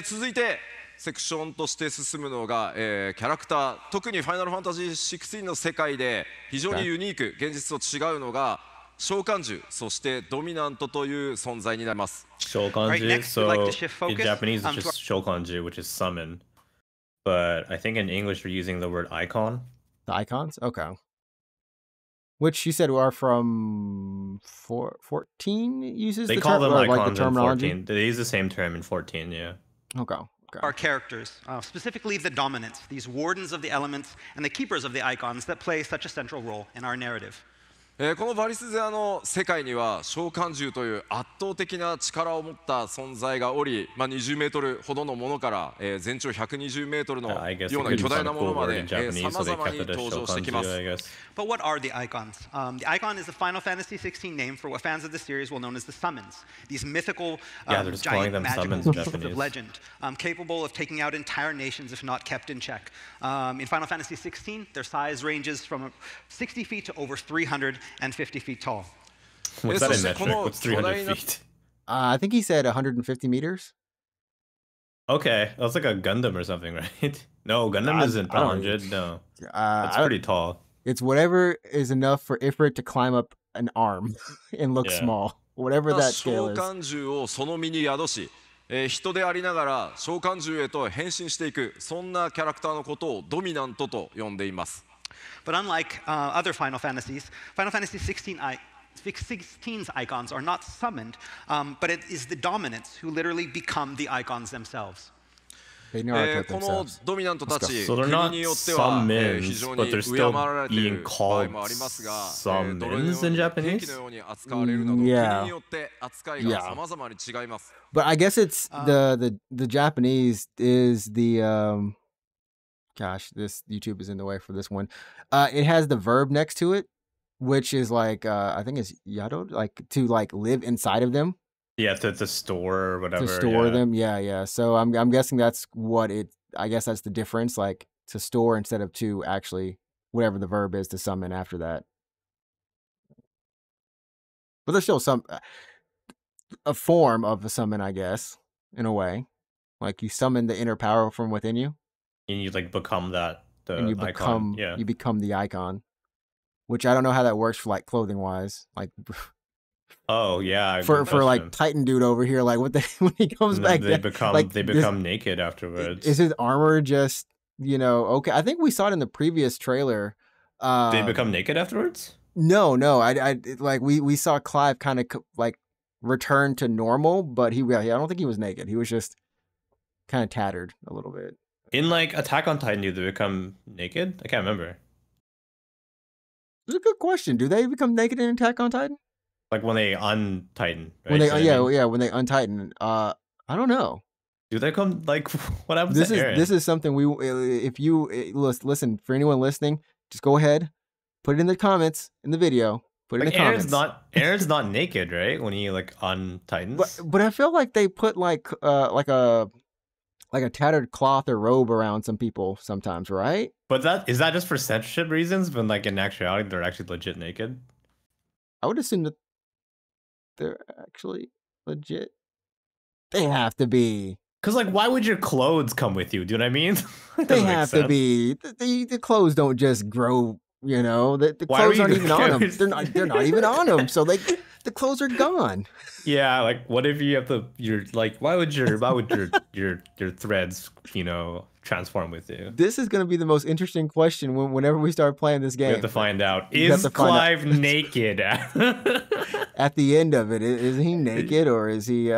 続いてセクションとして進むのが、キャラクター、特にファイナルファンタジー16の世界で非常にユニーク、現実と違うのが召喚獣、そしてドミナントという存在になります。召喚獣、so in Japanese it's just 召喚獣, which is summon, but I think in English we're using the word icon. The icons? Okay. Which you said are from 14 uses they the call term, them icons like the terminology? in 14. They use the same term in 14, yeah. Okay. Our characters, specifically the dominants, these wardens of the elements and the keepers of the icons that play such a central role in our narrative. このバリスゼアの世界には召喚獣という圧倒的な力を持った存在がおり、20メートルほどのものから、全長120メートルのような巨大なものまでさまざまに登場してきます。But what are the icons? The icon is the Final Fantasy XVI name for what fans of the series will know as the summons. These mythical, giant magical beasts of legend, capable of taking out entire nations if not kept in check. In Final Fantasy XVI, their size ranges from 60 feet to over 350 feet tall. What's that in metric? What's 300 feet? I think he said 150 meters. Okay, that's like a Gundam or something, right? No, Gundam isn't 100. No, that's pretty tall. It's whatever is enough for Ifrit to climb up an arm and look small. Whatever that scale is. 召喚獣をその身に宿し、人でありながら召喚獣へと変身していく、そんなキャラクターのことをドミナントと呼んでいます。But unlike other Final Fantasies, Final Fantasy XVI's icons are not summoned, but it is the dominants who literally become the icons themselves. このドミナントたち、国によっては非常に敬われている場合もありますが、どのように兵器のように扱われるなど、国によって扱いが様々に違います。But I guess it's the Japanese is the gosh, this YouTube is in the way for this one. It has the verb next to it, which is like I think it's yado, like to like live inside of them. Yeah, to store or whatever. To store them, yeah. So I'm guessing that's what it. I guess that's the difference, like to store instead of to actually whatever the verb is to summon after that. But there's still a form of a summon, I guess, in a way. Like you summon the inner power from within you. And you like become that and you icon. become the icon, which I don't know how that works for like clothing wise. Like Oh yeah, for good like question. Titan dude over here. Like what when he comes And back, then they become naked afterwards. is his armor just okay? I think we saw it in the previous trailer. They become naked afterwards? No, like we saw Clive kind of like return to normal, but I don't think he was naked. He was just kind of tattered a little bit. In like Attack on Titan, do they become naked? I can't remember. It's a good question. Do they become naked in Attack on Titan? Like when they un-Titan, right? When they I mean? when they untighten. I don't know. Do they come like what happens This to Eren? This is something if you listen, for anyone listening, just go ahead, put it in the comments in the video. Put it in the comments. Eren's not naked, right? When he like untitans. But I feel like they put like a tattered cloth or robe around some people sometimes, right? But is that just for censorship reasons? When like in actuality they're actually legit naked? I would assume that they're actually legit. They have to be. Because like, why would your clothes come with you? Do you know what I mean? They have to be. The clothes don't just grow. The clothes aren't even on them. They're not even on them. So the clothes are gone. Yeah, like what if you have you're like, why would your threads, transform with you? This is going to be the most interesting question whenever we start playing this game. We have to find out. Is Clive naked? At the end of it, is he naked or is he?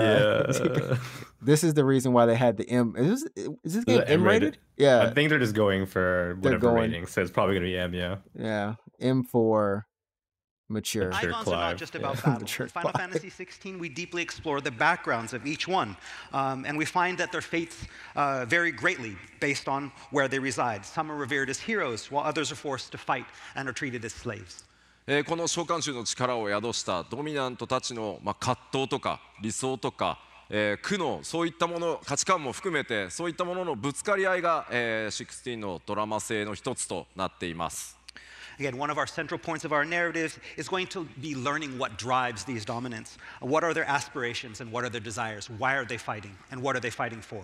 This is the reason why they had the M. Is this game M rated? Yeah, I think they're just going for whatever rating. So it's probably gonna be M. Yeah. Yeah, M for mature. Eikons are not just about battle. In Final Fantasy XVI, we deeply explore the backgrounds of each one, and we find that their fates vary greatly based on where they reside. Some are revered as heroes, while others are forced to fight and are treated as slaves. この召喚獣の力を宿したドミナントたちの葛藤とか理想とか苦悩、そういったもの、価値観も含めてそういったもののぶつかり合いが16のドラマ性の一つとなっています。Again, one of our central points of our narrative is going to be learning what drives these dominants. What are their aspirations and what are their desires? Why are they fighting and what are they fighting for?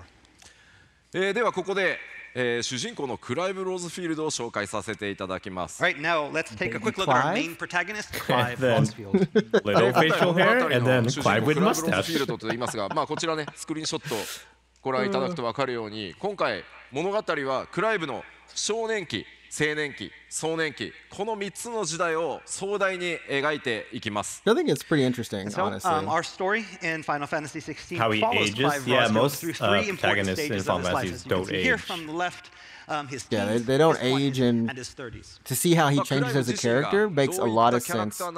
ではここで主人公のクライブ・ローズフィールドを紹介させていただきます。Right, now let's take a quick look at our main protagonist, Clive Rosfield. Little facial hair and then Clive with mustache. ローズフィールドと言いますが、こちらねスクリーンショットご覧いただくと分かるように、今回物語はクライブの少年期、青年期、壮年期、この3つの時代を壮大に描いていきます。I think it's pretty interesting, honestly. Our story in Final Fantasy XVI How he follows ages? Clive Yeah, Rosfield most through three important protagonists in stages Final of his life. Fantasies As you don't can see here age. from the left, his Yeah, teens, they don't his 20s, age and his 30s. to see how he changes as a character makes a lot of sense. Well,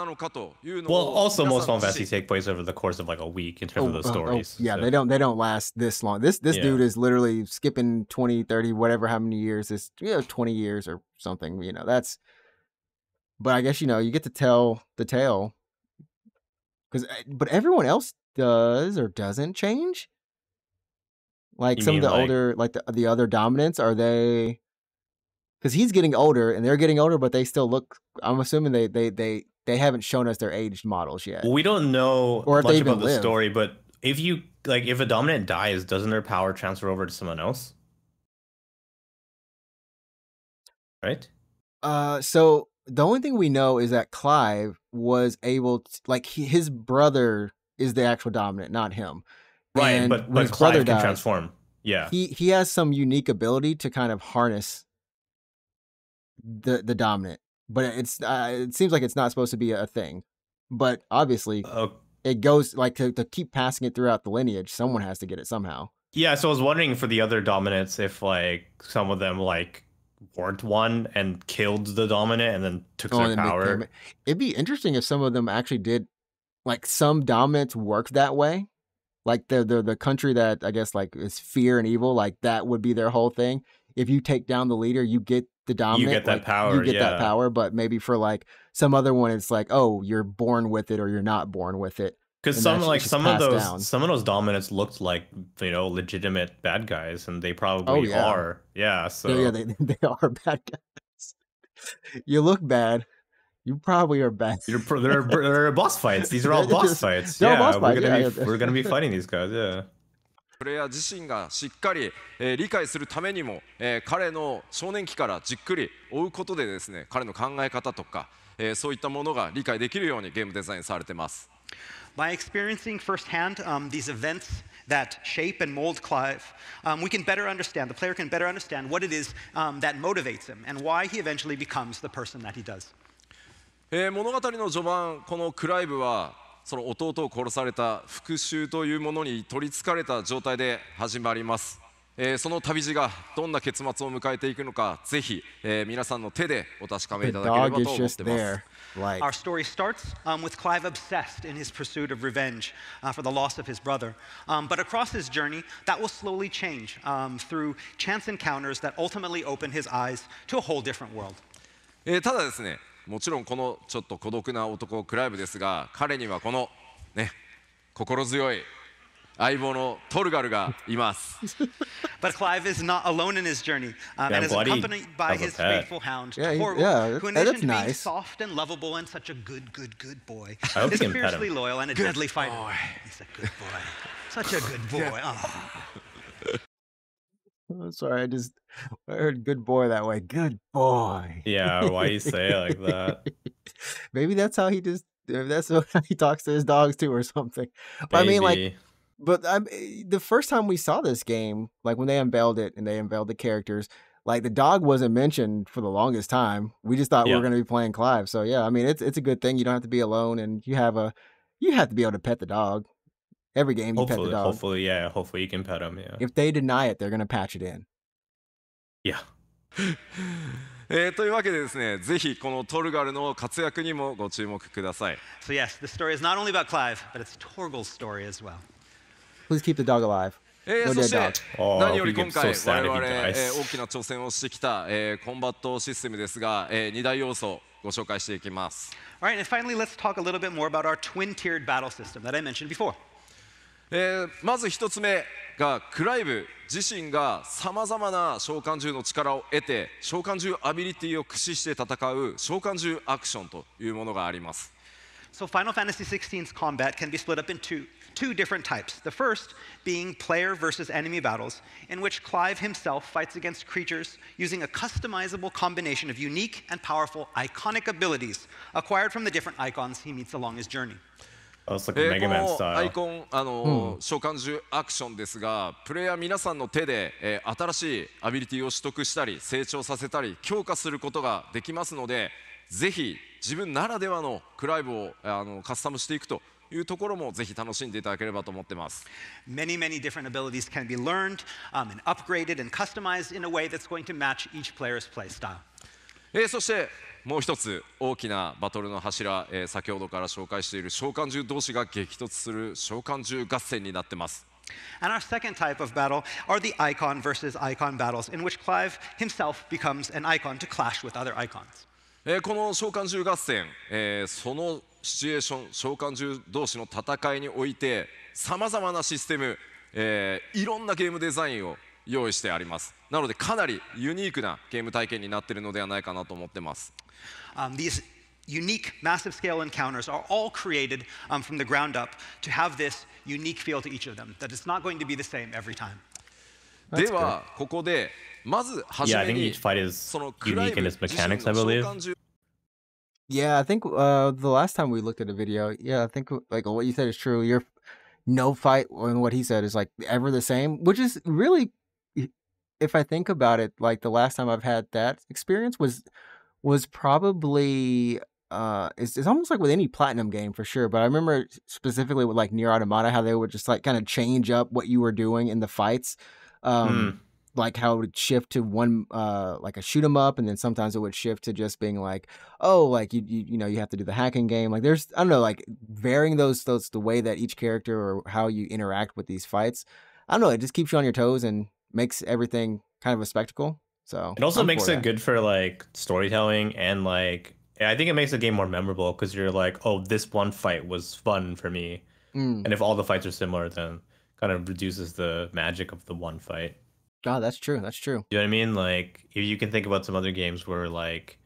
also most Final Fantasies take place over the course of like a week in terms of the stories. Yeah, so. they don't last this long. This dude is literally skipping 20, 30, whatever how many years. It's 20 years or something, that's. But I guess you get to tell the tale but everyone else does or doesn't change. Like some of the older, like the other dominants, are they? Because he's getting older and they're getting older, but they still look. I'm assuming they haven't shown us their aged models yet. Well, we don't know or if much they even about the story, but if a dominant dies, doesn't their power transfer over to someone else? Right. So the only thing we know is that Clive was able to, his brother is the actual dominant, not him. Right, and but his Clive brother can dies, transform. Yeah. He has some unique ability to kind of harness the dominant, but it seems like it's not supposed to be a thing. But obviously, it goes to keep passing it throughout the lineage. Someone has to get it somehow. Yeah, so I was wondering for the other dominants if some of them weren't one and killed the dominant and then took their power. It'd be interesting if some of them actually did, some dominants work that way. Like the country that I guess is fear and evil, that would be their whole thing. If you take down the leader, you get the dominant. You get that power. You get that power, but maybe for some other one, it's you're born with it or you're not born with it. Because some of those dominants looked like legitimate bad guys, and they probably are. Yeah, so they are bad guys. You look bad. You probably are bad. They're boss fights. These are all boss fights. We're gonna be fighting these guys. Yeah. プレイヤー自身がしっかり理解するためにも彼の少年期からじっくり追うことでですね、彼の考え方とかそういったものが理解できるようにゲームデザインされてます。By experiencing firsthand these events that shape and mold Clive, we can better understand, the player can better understand what it is that motivates him and why he eventually becomes the person that he does. 物語の序盤、このクライブはその弟を殺された復讐というものに取りつかれた状態で始まります。その旅路がどんな結末を迎えていくのか、ぜひ、皆さんの手でお確かめいただければと思ってます。Our story starts with Clive obsessed in his pursuit of revenge for the loss of his brother. But across his journey, that will slowly change through chance encounters that ultimately open his eyes to a whole different world. ただですね、もちろんこのちょっと孤独な男クライブですが、彼にはこのね、心強い相棒のトルガルがいます。But Clive is not alone in his journey, and is accompanied by his faithful hound, Torgal, who in addition to being soft and lovable and such a good boy, is fiercely loyal and a deadly fighter. He's a good boy. Such a good boy. I'm sorry, I heard good boy that way. Good boy. Yeah, why do you say it like that? Maybe that's how he that's how he talks to his dogs too or something. But I mean, like, but the first time we saw this game, like when they unveiled it and they unveiled the characters, like the dog wasn't mentioned for the longest time. We just thought we were going to be playing Clive. So yeah, I mean, it's a good thing. You don't have to be alone, and you have to be able to pet the dog. Every game you pet the dog. Hopefully you can pet him. Yeah. If they deny it, they're going to patch it in. Yeah. というわけでですね、ぜひこのトルガルの活躍にもご注目ください。So yes, the story is not only about Clive, but it's Torgal's story as well. Please keep the dog alive. そして何より今回我々大きな挑戦をしてきたコンバットシステムですが、2大要素ご紹介していきます。All right, and finally let's talk a little bit more about our twin-tiered battle system that I mentioned before. まず一つ目がクライブ自身がさまざまな召喚獣の力を得て召喚獣アビリティを駆使して戦う召喚獣アクションというものがあります。So Final Fantasy XVI's combat can be split up into two different types. The first being player versus enemy battles, in which Clive himself fights against creatures using a customizable combination of unique and powerful iconic abilities acquired from the different icons he meets along his journey. このアイコン召喚獣アクションですが、プレイヤー皆さんの手で新しいアビリティを取得したり成長させたり強化することができますので、ぜひ自分ならではのクライブをカスタムしていくというところもぜひ楽しんでいただければと思ってます。Many different abilities can be learned and upgraded and customized in a way that's going to match each player's play style. そしてもう一つ大きなバトルの柱、先ほどから紹介している召喚獣同士が激突する召喚獣合戦になってます。And our second type of battle are the icon versus icon battles, in which Clive himself becomes an icon to clash with other icons. この召喚獣合戦、そのシチュエーション、召喚獣同士の戦いにおいてさまざまなシステム、いろんなゲームデザインを用意してあります。なのでかなりユニークなゲーム体験になっているのではないかなと思ってます。These unique, massive scale encounters are all created from the ground up to have this unique feel to each of them, that it's not going to be the same every time. ではここでまず初めにそのクライブ自身の召喚獣 Yeah, I think the last time we looked at a video, yeah, I think like what you said is true. Your no fight and what he said is like ever the same, which is really, if I think about it, like the last time I've had that experience was probably it's almost like with any platinum game for sure, but I remember specifically with like Nier Automata how they would just like kind of change up what you were doing in the fights. Like how it would shift to one like a shoot 'em up, and then sometimes it would shift to just being like, oh, like you know you have to do the hacking game. Like there's I don't know, like varying those the way that each character or how you interact with these fights. I don't know, it just keeps you on your toes and makes everything kind of a spectacle. So it also makes it good for like storytelling, and like I think it makes the game more memorable because you're like, oh, this one fight was fun for me. And if all the fights are similar, then kind of reduces the magic of the one fight. Oh, that's true. That's true. You know what I mean? Like if you can think about some other games where like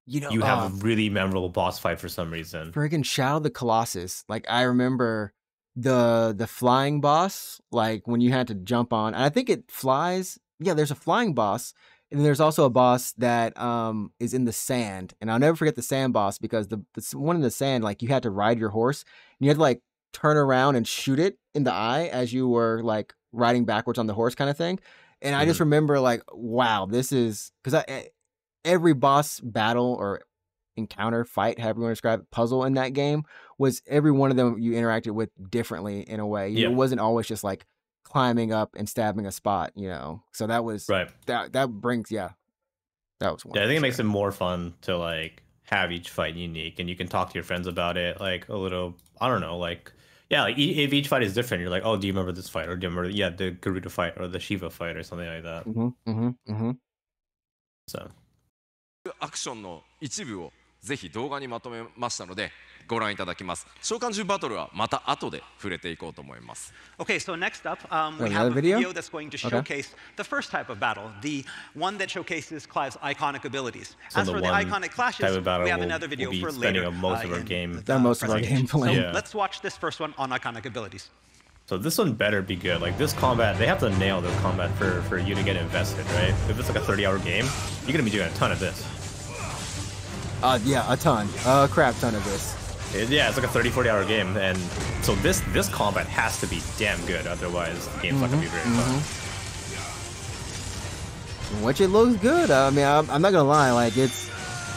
you have a really memorable boss fight for some reason. Friggin' Shadow of the Colossus. Like I remember the flying boss, like when you had to jump on, and I think it flies. Yeah, there's a flying boss, And then there's also a boss that is in the sand, and I'll never forget the sand boss because the one in the sand, like you had to ride your horse and you had to like turn around and shoot it in the eye as you were like riding backwards on the horse kind of thing. And I just remember like, wow, this is because every boss battle or encounter, fight, however you want to describe it, puzzle in that game was every one of them you interacted with differently in a way. It wasn't always just like climbing up and stabbing a spot, you know. So that was that brings that was one. Yeah, I think it makes it more fun to like have each fight unique, and you can talk to your friends about it like a little. I don't know, like like if each fight is different, you're like, oh, do you remember this fight, or do you remember the Garuda fight or the Shiva fight or something like that. So アクションの一部をぜひ動画にまとめましたのでご覧いただきます。召喚獣バトルはまた後で触れていこうと思います。Okay, so next up, we have a video that's going to showcase the first type of battle, the one that showcases Clive's iconic abilities. As for the iconic clashes, we have another video for later. Most of our game. So let's watch this first one on iconic abilities. So this one better be good. Like this combat, they have to nail their combat for you to get invested, right? If it's like a 30-hour game, you're gonna be doing a ton of this. Yeah, a ton, a crap ton of this. Yeah, it's like a 30-40 hour game, and so this combat has to be damn good, otherwise the game's not gonna be very fun. Which it looks good. I mean, I'm not gonna lie, like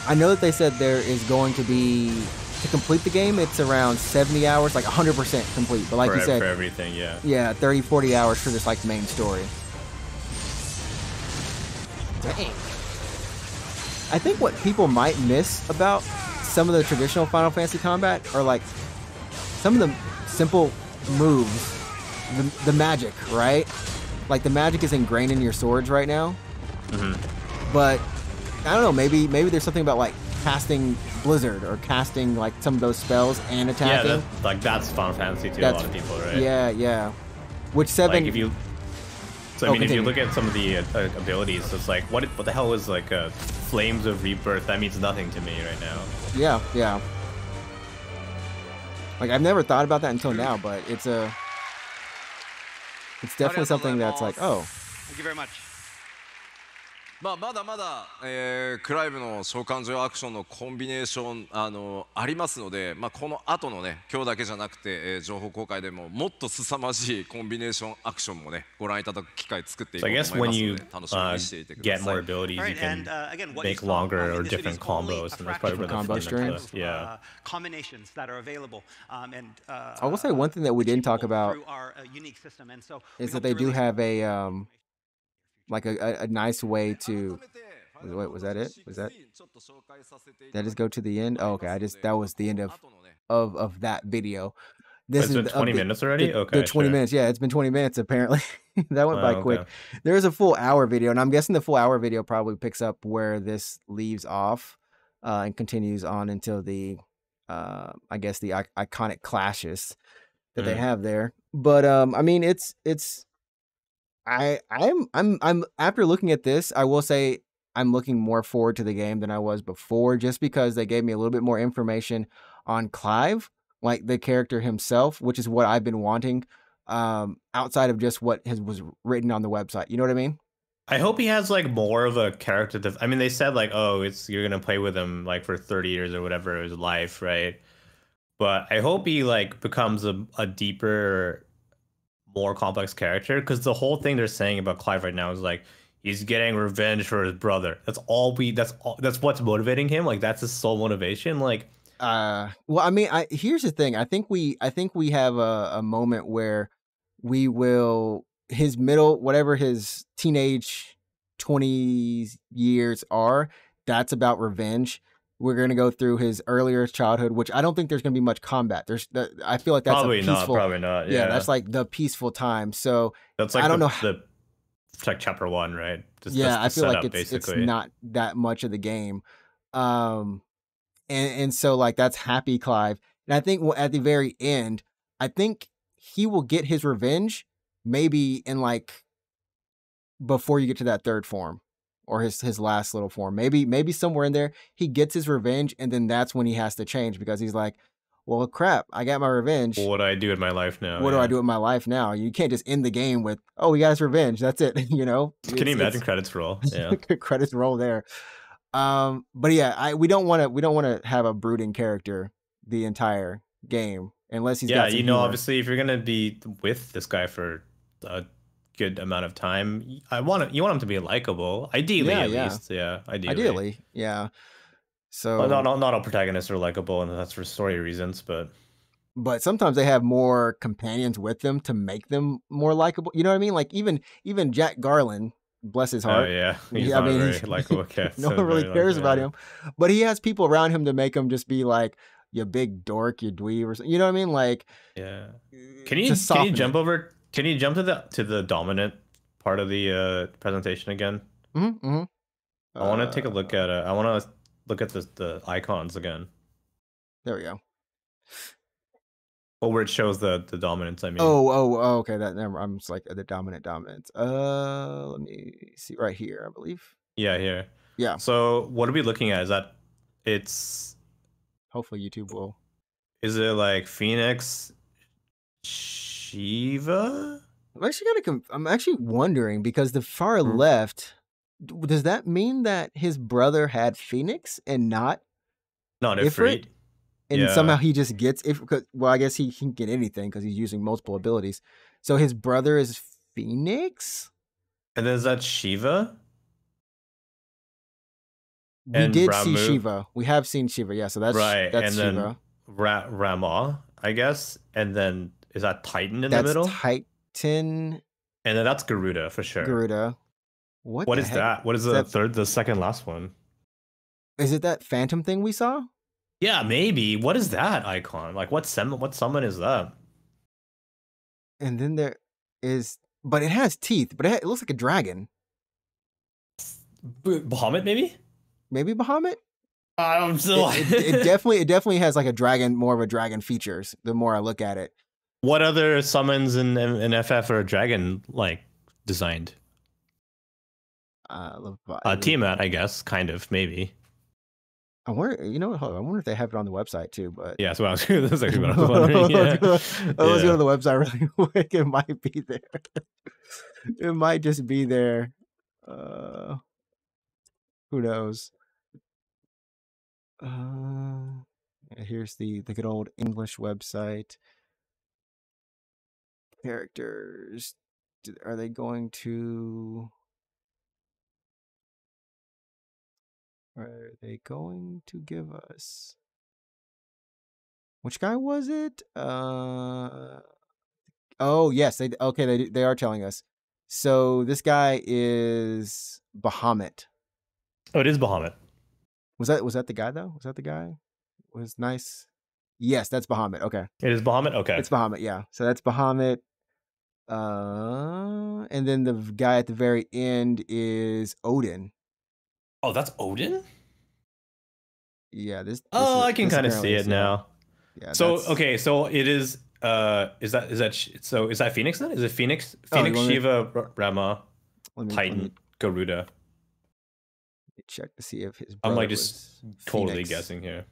I know that they said there is going to be, to complete the game, it's around 70 hours, like 100% complete, but like you said, for everything, yeah, 30-40 hours for this like main story. Dang. I think what people might miss about some of the traditional Final Fantasy combat are like some of the simple moves, the magic, right? Like the magic is ingrained in your swords right now. But I don't know, maybe there's something about like casting Blizzard or casting like some of those spells and attacking. Yeah, that's Final Fantasy too. A lot of people, right? Yeah. Which 7? Like if you look at some of the abilities, it's like what the hell is like Flames of Rebirth? That means nothing to me right now. Yeah. Like I've never thought about that until now, but it's definitely something that's like, oh. Thank you very much. まだまだ、クライブの召喚獣アクションのコンビネーションありますので、この後のね今日だけじゃなくて、情報公開でももっと凄まじいコンビネーションアクションもねご覧いただく機会作っていこうと思いますので楽しみにしていてください。Get more abilities, you can make longer or different combos, and that's probably combo streams. Yeah. Combinations that are available. And I will say one thing that we didn't talk about is that they do have a like a nice way to wait, was that it? Did I just go to the end? Oh, okay, that was the end of that video. This is 20 minutes already? Okay. The 20 minutes, yeah, it's been 20 minutes apparently. That went by quick. There's a full hour video, and I'm guessing the full hour video probably picks up where this leaves off and continues on until the I guess the iconic clashes that they have there. But I mean it's I'm after looking at this, I will say I'm looking more forward to the game than I was before, just because they gave me a little bit more information on Clive, like the character himself, which is what I've been wanting, outside of just what was written on the website. You know what I mean? I hope he has like more of a character. I mean, they said like, oh, you're gonna play with him like for 30 years or whatever of his life, right? But I hope he like becomes a deeper, more complex character, because the whole thing they're saying about Clive right now is like he's getting revenge for his brother. That's what's motivating him. Like that's his sole motivation. Like well, I mean, here's the thing. I think we have a moment where we will whatever his teenage 20s years are, that's about revenge. We're going to go through his earlier childhood, which I don't think there's going to be much combat. I feel like that's probably not. Yeah, that's like the peaceful time. So that's like I don't know. It's like chapter 1, right? I feel like it's not that much of the game. And so like that's happy Clive. And I think at the very end, I think he will get his revenge maybe in like before you get to that third form. Or his last little form. Maybe somewhere in there he gets his revenge, and then that's when he has to change, because he's like, well, crap, I got my revenge. What do I do in my life now? What do I do in my life now? You can't just end the game with, oh, we got his revenge. That's it. You know? Can you imagine credits roll? Yeah. Credits roll there. But yeah, we don't want to have a brooding character the entire game unless he's got some humor. Obviously, if you're gonna be with this guy for a good amount of time, you want him to be likable, ideally, at least. Yeah, ideally, yeah. So not all protagonists are likable, and that's for story reasons, but sometimes they have more companions with them to make them more likable. You know what I mean? Like even Jack Garland, bless his heart. Oh yeah, he's not a very likable cat. No one really cares about him, but he has people around him to make him just be like, you big dork, you dweeb, or something. You know what I mean? Like, yeah. Can you jump over? Can you jump to the dominant part of the presentation again? Mm-hmm. I want to take a look at it. I want to look at the icons again. There we go. Well, where it shows the dominance. I mean. Oh, okay. I'm just like the dominance. Let me see right here. I believe. Yeah, here. Yeah. So what are we looking at? Is that it's? Hopefully YouTube will. Is it like Phoenix, Shiva? I'm actually wondering because the far left, does that mean that his brother had Phoenix and not Ifrit? And somehow he just gets I guess he can get anything because he's using multiple abilities. So his brother is Phoenix? And then is that Shiva? We did see Shiva. We have seen Shiva, yeah. So that's right. That's and Shiva. Then Rama, I guess. And then is that Titan in the middle? Titan. And then that's Garuda for sure. Garuda. What is that? What is the second last one? Is it that phantom thing we saw? Yeah, maybe. What is that icon? Like what summon is that? And then there is, but it has teeth, but it looks like a dragon. Bahamut, maybe? Maybe Bahamut? I'm still. It definitely has like a dragon, more of a dragon features. The more I look at it. What other summons in FF are dragon like designed? Tiamat, I guess, kind of, maybe. I wonder, hold on, I wonder if they have it on the website too. But yeah, so that's exactly what I was wondering. Yeah. Let's go to the website really quick. It might be there. It might just be there. Who knows? Here's the good old English website. Characters. Are they going to? Are they going to give us? Which guy was it? Oh yes, they are telling us. So this guy is Bahamut. Oh, it is Bahamut. Was that the guy though? Was that the guy? Was nice. Yes, that's Bahamut. Okay. It is Bahamut. Okay. It's Bahamut. Yeah. So that's Bahamut. And then the guy at the very end is Odin. Oh, that's Odin? Yeah, this I can kind of see it now. Yeah. So okay, so it is is that Phoenix then? Is it Phoenix, Shiva, Rama, Titan, Garuda? Let me check to see if his brother I'm like just totally guessing here.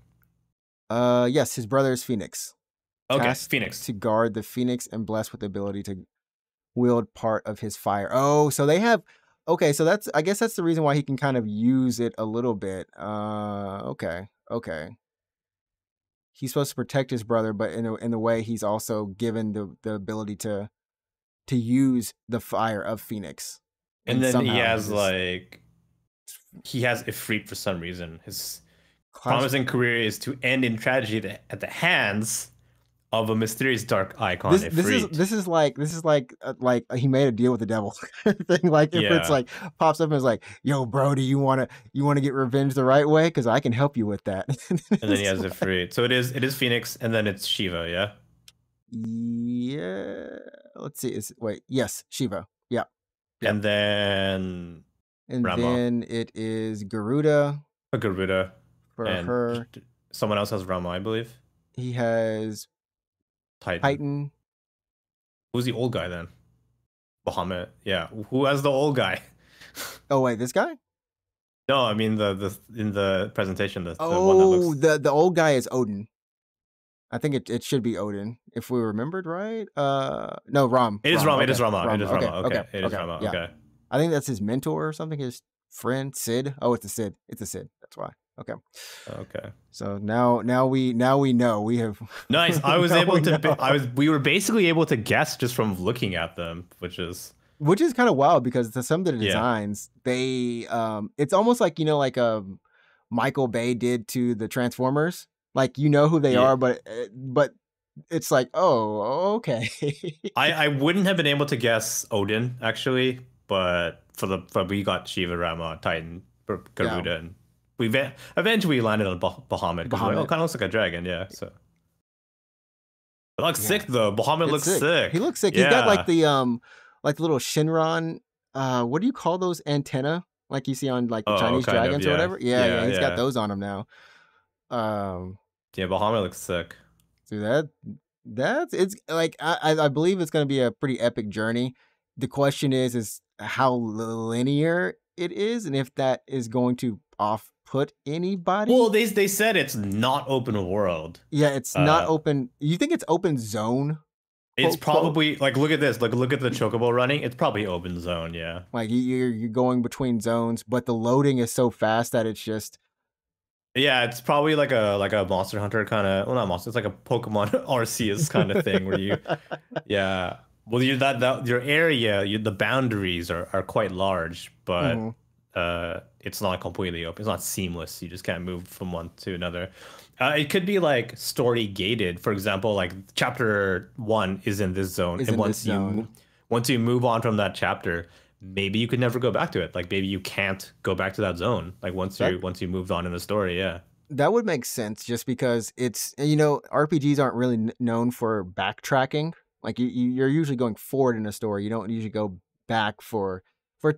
Yes, his brother is Phoenix. Okay, Phoenix. To guard the Phoenix and blessed with the ability to wield part of his fire. Oh, so they have. Okay, so I guess that's the reason why he can kind of use it a little bit. Okay. He's supposed to protect his brother, but in a way, he's also given the ability to use the fire of Phoenix. And then he has Ifrit for some reason. His promising career is to end in tragedy at the hands of a mysterious dark icon. This is like he made a deal with the devil thing. Like if it's like pops up and is like, "Yo, bro, do you want to get revenge the right way? Because I can help you with that." And then he has Ifrit. So it is Phoenix, and then it's Shiva. Yeah. Yeah. Let's see. Yes, Shiva. Yeah. And then Rama. Then it is Garuda. Garuda. For her. Someone else has Rama, I believe. He has Titan. Who's the old guy then? Bahamut. Yeah. Who has the old guy? Oh wait, this guy? No, I mean the in the presentation. The old guy is Odin. I think it should be Odin if we remembered right. No, Ram. It is Rama. Okay. It is Rama. Ram. It is Rama. Okay. Okay. It is Rama. Yeah. Okay. I think that's his mentor or something. His friend Sid. Oh, it's a Sid. It's a Sid. That's why. Okay. Okay. So now we know we have. Nice. I was able to. We were basically able to guess just from looking at them, which is kind of wild because some of the designs they it's almost like like Michael Bay did to the Transformers. Like who they are, but it's like, oh, okay. I wouldn't have been able to guess Odin actually, but we got Shiva, Rama, Titan, Garuda, and we eventually landed on Bahamut. Like, kind of looks like a dragon, yeah. So it looks sick though. Bahamut looks sick. He looks sick. He's got like the little Shinron. What do you call those antenna? Like you see on like the Chinese dragons or whatever. Yeah. He's got those on him now. Yeah, Bahamut looks sick. Dude, that's it's like I believe it's going to be a pretty epic journey. The question is how linear it is, and if that is going to off-put anybody. Well, they said it's not open world. Yeah, it's not open. You think it's open zone? It's probably like look at this. Look at the chocobo running. It's probably open zone. Yeah, like you're going between zones, but the loading is so fast that it's just. Yeah, it's probably like a Monster Hunter kind of. Well, not Monster. It's like a Pokemon Arceus kind of thing where you. Yeah. Well, your area, the boundaries are quite large, but it's not completely open. It's not seamless. You just can't move from one to another. It could be like story gated. For example, like chapter 1 is in this zone, and once you move on from that chapter, maybe you could never go back to it. Like maybe you can't go back to that zone. Like once you moved on in the story, yeah. That would make sense, just because it's RPGs aren't really known for backtracking. Like you're usually going forward in a story. You don't usually go back for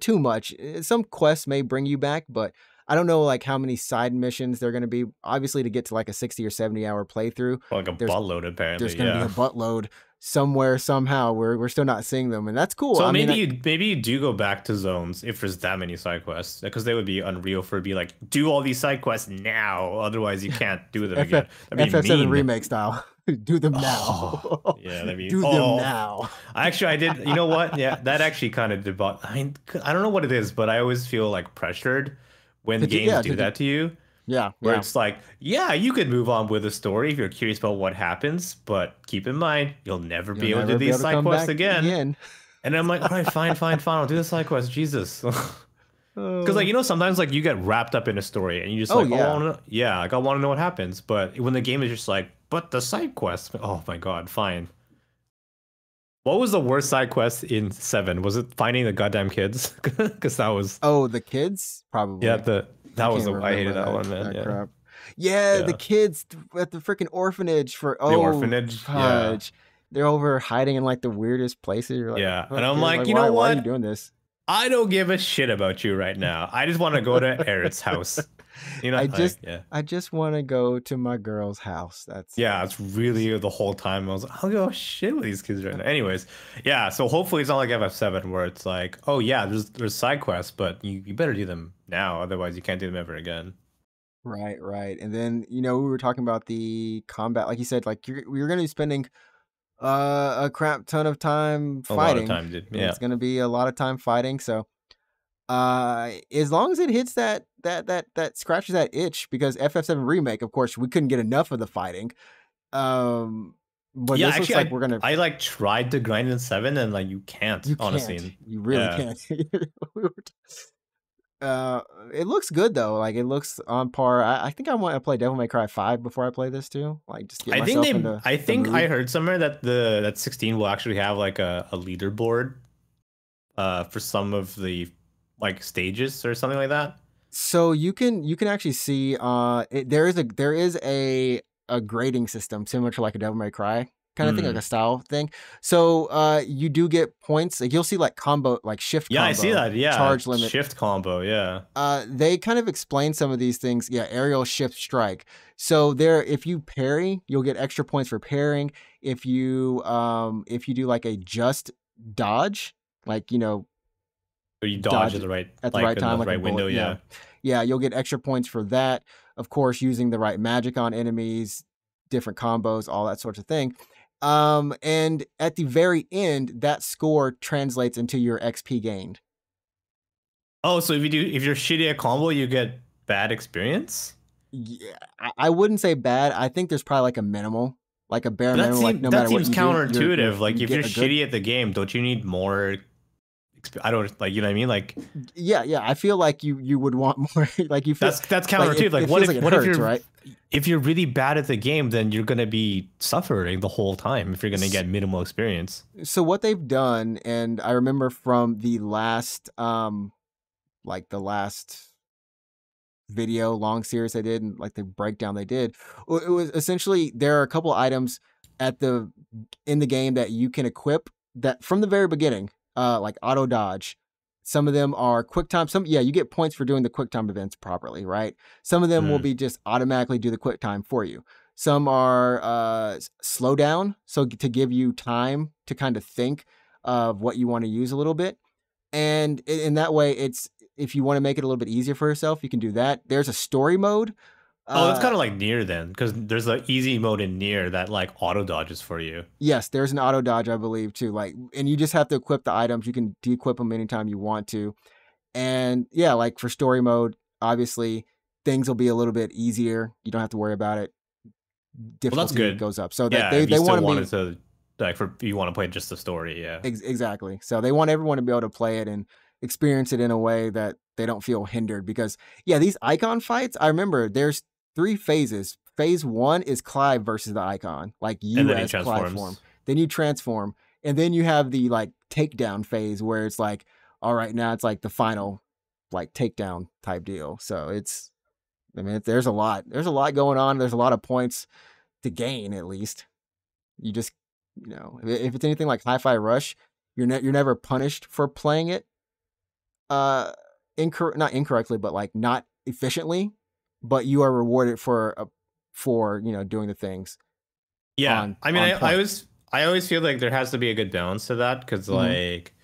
too much. Some quests may bring you back, but I don't know like how many side missions they're going to be. Obviously, to get to like a 60 or 70 hour playthrough, like a buttload apparently. There's going to be a buttload somewhere somehow. We're still not seeing them, and that's cool. So maybe you do go back to zones if there's that many side quests, because they would be unreal for be like do all these side quests now, otherwise you can't do them again. FF7 remake style. Do them now. Oh, yeah, do them now. Actually, I did. You know what? Yeah, that actually kind of did. I mean, I don't know what it is, but I always feel like pressured when games do that to you. Yeah, where it's like, yeah, you could move on with the story if you're curious about what happens, but keep in mind you'll never be able to do these side quests again. And I'm like, all right, fine, I'll do the side quest. Jesus. Because like sometimes like you get wrapped up in a story and you just I want to know what happens. But when the game is just like, but the side quest, oh my god, fine. What was the worst side quest in 7? Was it finding the goddamn kids? Because that was the kids probably. Yeah, I hated that one, man. Crap. Yeah, the kids at the freaking orphanage the orphanage. Fudge. Yeah. They're over hiding in like the weirdest places. You're like, yeah, and I'm like, you know what? Why are you doing this? I don't give a shit about you right now. I just want to go to Aerith's house. I just want to go to my girl's house. It's really the whole time I was like, oh shit with these kids right now. Anyways, yeah. So hopefully it's not like FF7 where it's like, oh yeah, there's side quests, but you better do them now, otherwise you can't do them ever again. Right. And then we were talking about the combat, like you said, like you're going to be spending a crap ton of time fighting. A lot of time, dude. Yeah. It's going to be a lot of time fighting. So, as long as it hits that scratches that itch, because FF7 remake, of course, we couldn't get enough of the fighting. But yeah, this actually, looks like we're gonna. I like tried to grind in 7, and like you can't. Honestly, you really can't. It looks good though. Like it looks on par. I think I want to play Devil May Cry 5 before I play this too. Like just get myself into. I think I heard somewhere that that 16 will actually have like a leaderboard, for some of the like stages or something like that. So you can actually see there is a grading system similar to like a Devil May Cry kind of thing, like a style thing. So you do get points. Like you'll see like combo, like shift combo. Yeah, I see that. Yeah. Charge limit. Shift combo, yeah. They kind of explain some of these things. Yeah, aerial, shift, strike. So if you parry, you'll get extra points for parrying. If you do like a just dodge, like or you dodge at the right time, like the right window, yeah, you'll get extra points for that. Of course, using the right magic on enemies, different combos, all that sorts of thing. And at the very end, that score translates into your XP gained. Oh, so if you're shitty at combo, you get bad experience? Yeah, I wouldn't say bad. I think there's probably like a minimal, like a bare minimum. Like no that matter what seems you counterintuitive. do, like if you're shitty at the game, don't you need more? I don't like, you know what I mean? Like, yeah. I feel like you would want more. Like you feel that's counterintuitive. Like, what if you're right? If you're really bad at the game, then you're gonna be suffering the whole time if you're gonna get minimal experience. So what they've done, and I remember from the last like the last video long series they did, and like the breakdown they did, it was essentially there are a couple items in the game that you can equip that from the very beginning, like auto dodge. Some of them are quick time. You get points for doing the quick time events properly, right? Some of them will be just automatically do the quick time for you. Some are slow down, so to give you time to kind of think of what you want to use a little bit. And in that way, if you want to make it a little bit easier for yourself, you can do that. There's a story mode. That's kind of like Nier then, because there's an easy mode in Nier that like auto dodges for you. Yes, there's an auto dodge, I believe, too. Like, and you just have to equip the items. You can de-equip them anytime you want to. And yeah, like for story mode, obviously things will be a little bit easier. You don't have to worry about it. Difficulty goes up. So that they want to like you want to play just the story, yeah. Exactly. So they want everyone to be able to play it and experience it in a way that they don't feel hindered. Because these Eikon fights, I remember there's 3 phases. Phase 1 is Clive versus the Eikon, like you as Clive form. Then you transform, and then you have the like takedown phase where it's like, all right, now it's like the final like takedown type deal. So there's a lot going on. There's a lot of points to gain. At least you just if it's anything like Hi-Fi Rush, you're never punished for playing it not incorrectly, but like not efficiently, but you are rewarded for doing the things. Yeah, I always feel like there has to be a good balance to that, because like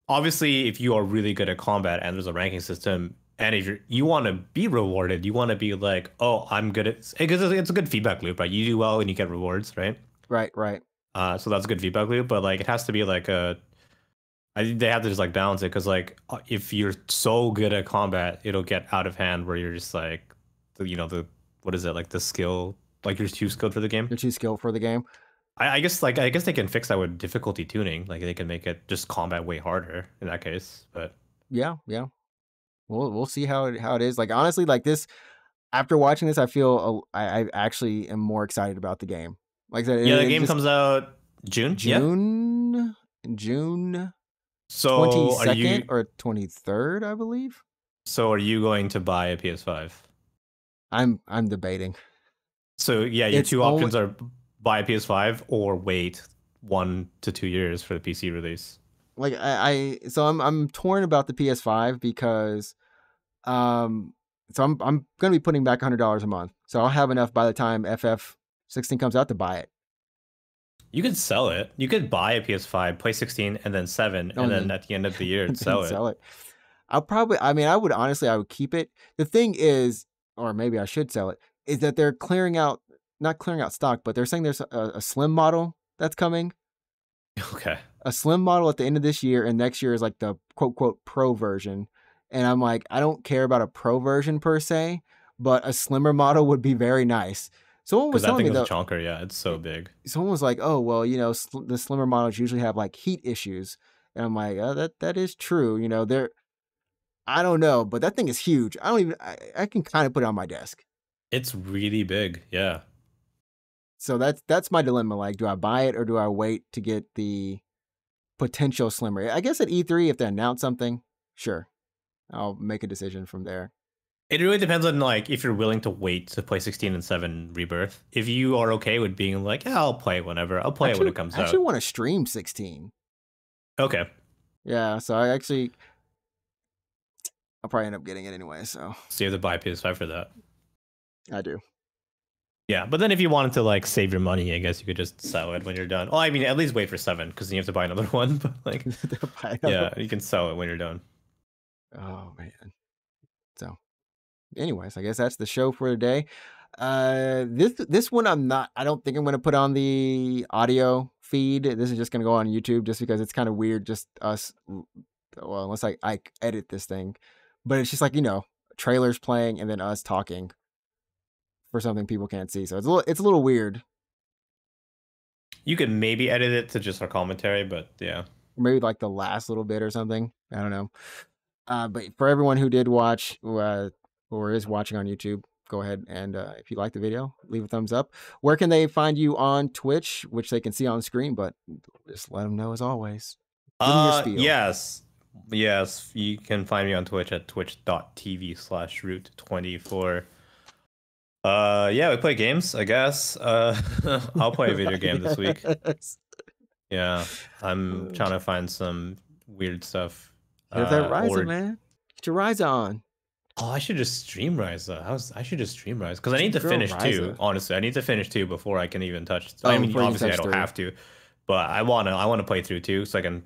obviously if you are really good at combat and there's a ranking system, and if you want to be rewarded, you want to be like, oh, I'm good at, because it's a good feedback loop, right? You do well and you get rewards, right? Right. So that's a good feedback loop, but like it has to be like I think they have to just like balance it, because like if you're so good at combat, it'll get out of hand where you're just like, what is it, like the skill, like you're too skilled for the game. You're too skilled for the game. I guess they can fix that with difficulty tuning. Like they can make it just combat way harder in that case. But yeah, we'll see how it is. Like honestly, like this, after watching this, I feel I actually am more excited about the game. Like I said, the game comes out June. So 22nd or 23rd, I believe. So are you going to buy a PS5? I'm debating. So your two options are buy a PS5 or wait 1 to 2 years for the PC release. Like I'm torn about the PS5 because so I'm going to be putting back $100 a month. So I'll have enough by the time FF16 comes out to buy it. You could sell it. You could buy a PS5, play 16 and then 7, and then at the end of the year sell it. I would keep it. The thing is, or maybe I should sell it, is that they're not clearing out stock, but they're saying there's a slim model that's coming. Okay. A slim model at the end of this year, and next year is like the quote pro version. And I'm like, I don't care about a pro version per se, but a slimmer model would be very nice. Someone was telling me though, chonker, it's so big. Someone was like, "Oh, well, the slimmer models usually have like heat issues," and I'm like, "Oh, that is true." I don't know, but that thing is huge. I can kind of put it on my desk. It's really big, yeah. So that's my dilemma. Like, do I buy it or do I wait to get the potential slimmer? I guess at E3, if they announce something, sure, I'll make a decision from there. It really depends on like if you're willing to wait to play 16 and 7 Rebirth. If you are okay with being like, I'll play it whenever. I'll play it when it comes out. I actually want to stream 16. Okay. Yeah, so I'll probably end up getting it anyway. So you have to buy a PS5 for that. I do. Yeah, but then if you wanted to like save your money, I guess you could just sell it when you're done. Oh, I mean, at least wait for 7 because then you have to buy another one. But like, you can sell it when you're done. Oh man. So. Anyways, I guess that's the show for today. This one I don't think I'm gonna put on the audio feed. This is just gonna go on YouTube just because it's kind of weird, just us. Well, unless I edit this thing, but it's just like, trailers playing and then us talking for something people can't see. So it's a little weird. You could maybe edit it to just our commentary, but yeah. Maybe like the last little bit or something. I don't know. But for everyone who did watch or is watching on YouTube, go ahead and if you like the video, leave a thumbs up. Where can they find you on Twitch, which they can see on screen, but just let them know as always. Yes, you can find me on Twitch at twitch.tv/root24. Yeah, we play games, I guess. I'll play a video game this week. Yeah, I'm trying to find some weird stuff. Hit that Ryza, man. Get your Ryza on. Oh, I should just stream Ryza. I should just stream Ryza because I need to finish Ryza. 2. Honestly, I need to finish 2 before I can even touch. I mean, obviously I don't have to, but I wanna play through 2 so I can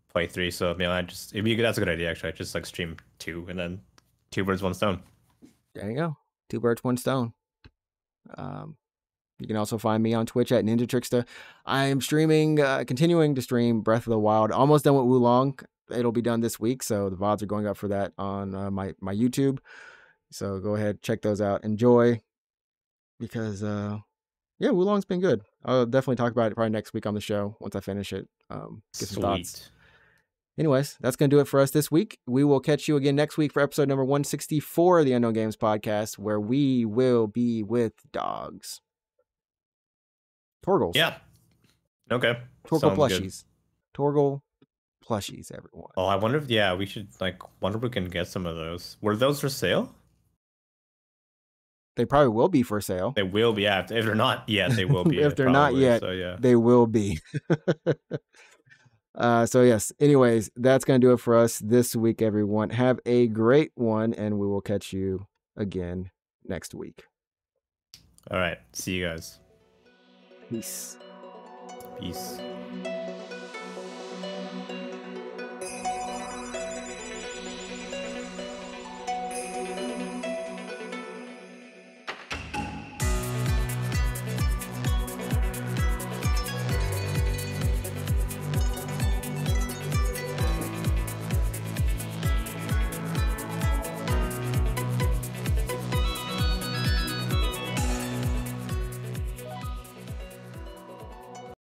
play 3. So that's a good idea actually. I just like stream 2 and then 2 birds, 1 stone. There you go. 2 birds, 1 stone. You can also find me on Twitch at Ninja Trickster. I am streaming, continuing to stream Breath of the Wild. Almost done with Wulong. It'll be done this week, so the VODs are going up for that on my YouTube. So go ahead, check those out. Enjoy, because Wulong's been good. I'll definitely talk about it probably next week on the show once I finish it. Get some thoughts. Anyways, that's going to do it for us this week. We will catch you again next week for episode number 164 of the Unknown Games podcast, where we will be with dogs. Torgles. Yeah. Okay. Torgle plushies. Torgle plushies, everyone. Oh, I wonder if we should wonder if we can get some of those. Were those for sale? They probably will be for sale. They will be. Yeah. If they're not yet, they will be. If they're not yet, they will be. So yes. Anyways, that's gonna do it for us this week, everyone. Have a great one, and we will catch you again next week. All right. See you guys. Peace. Peace.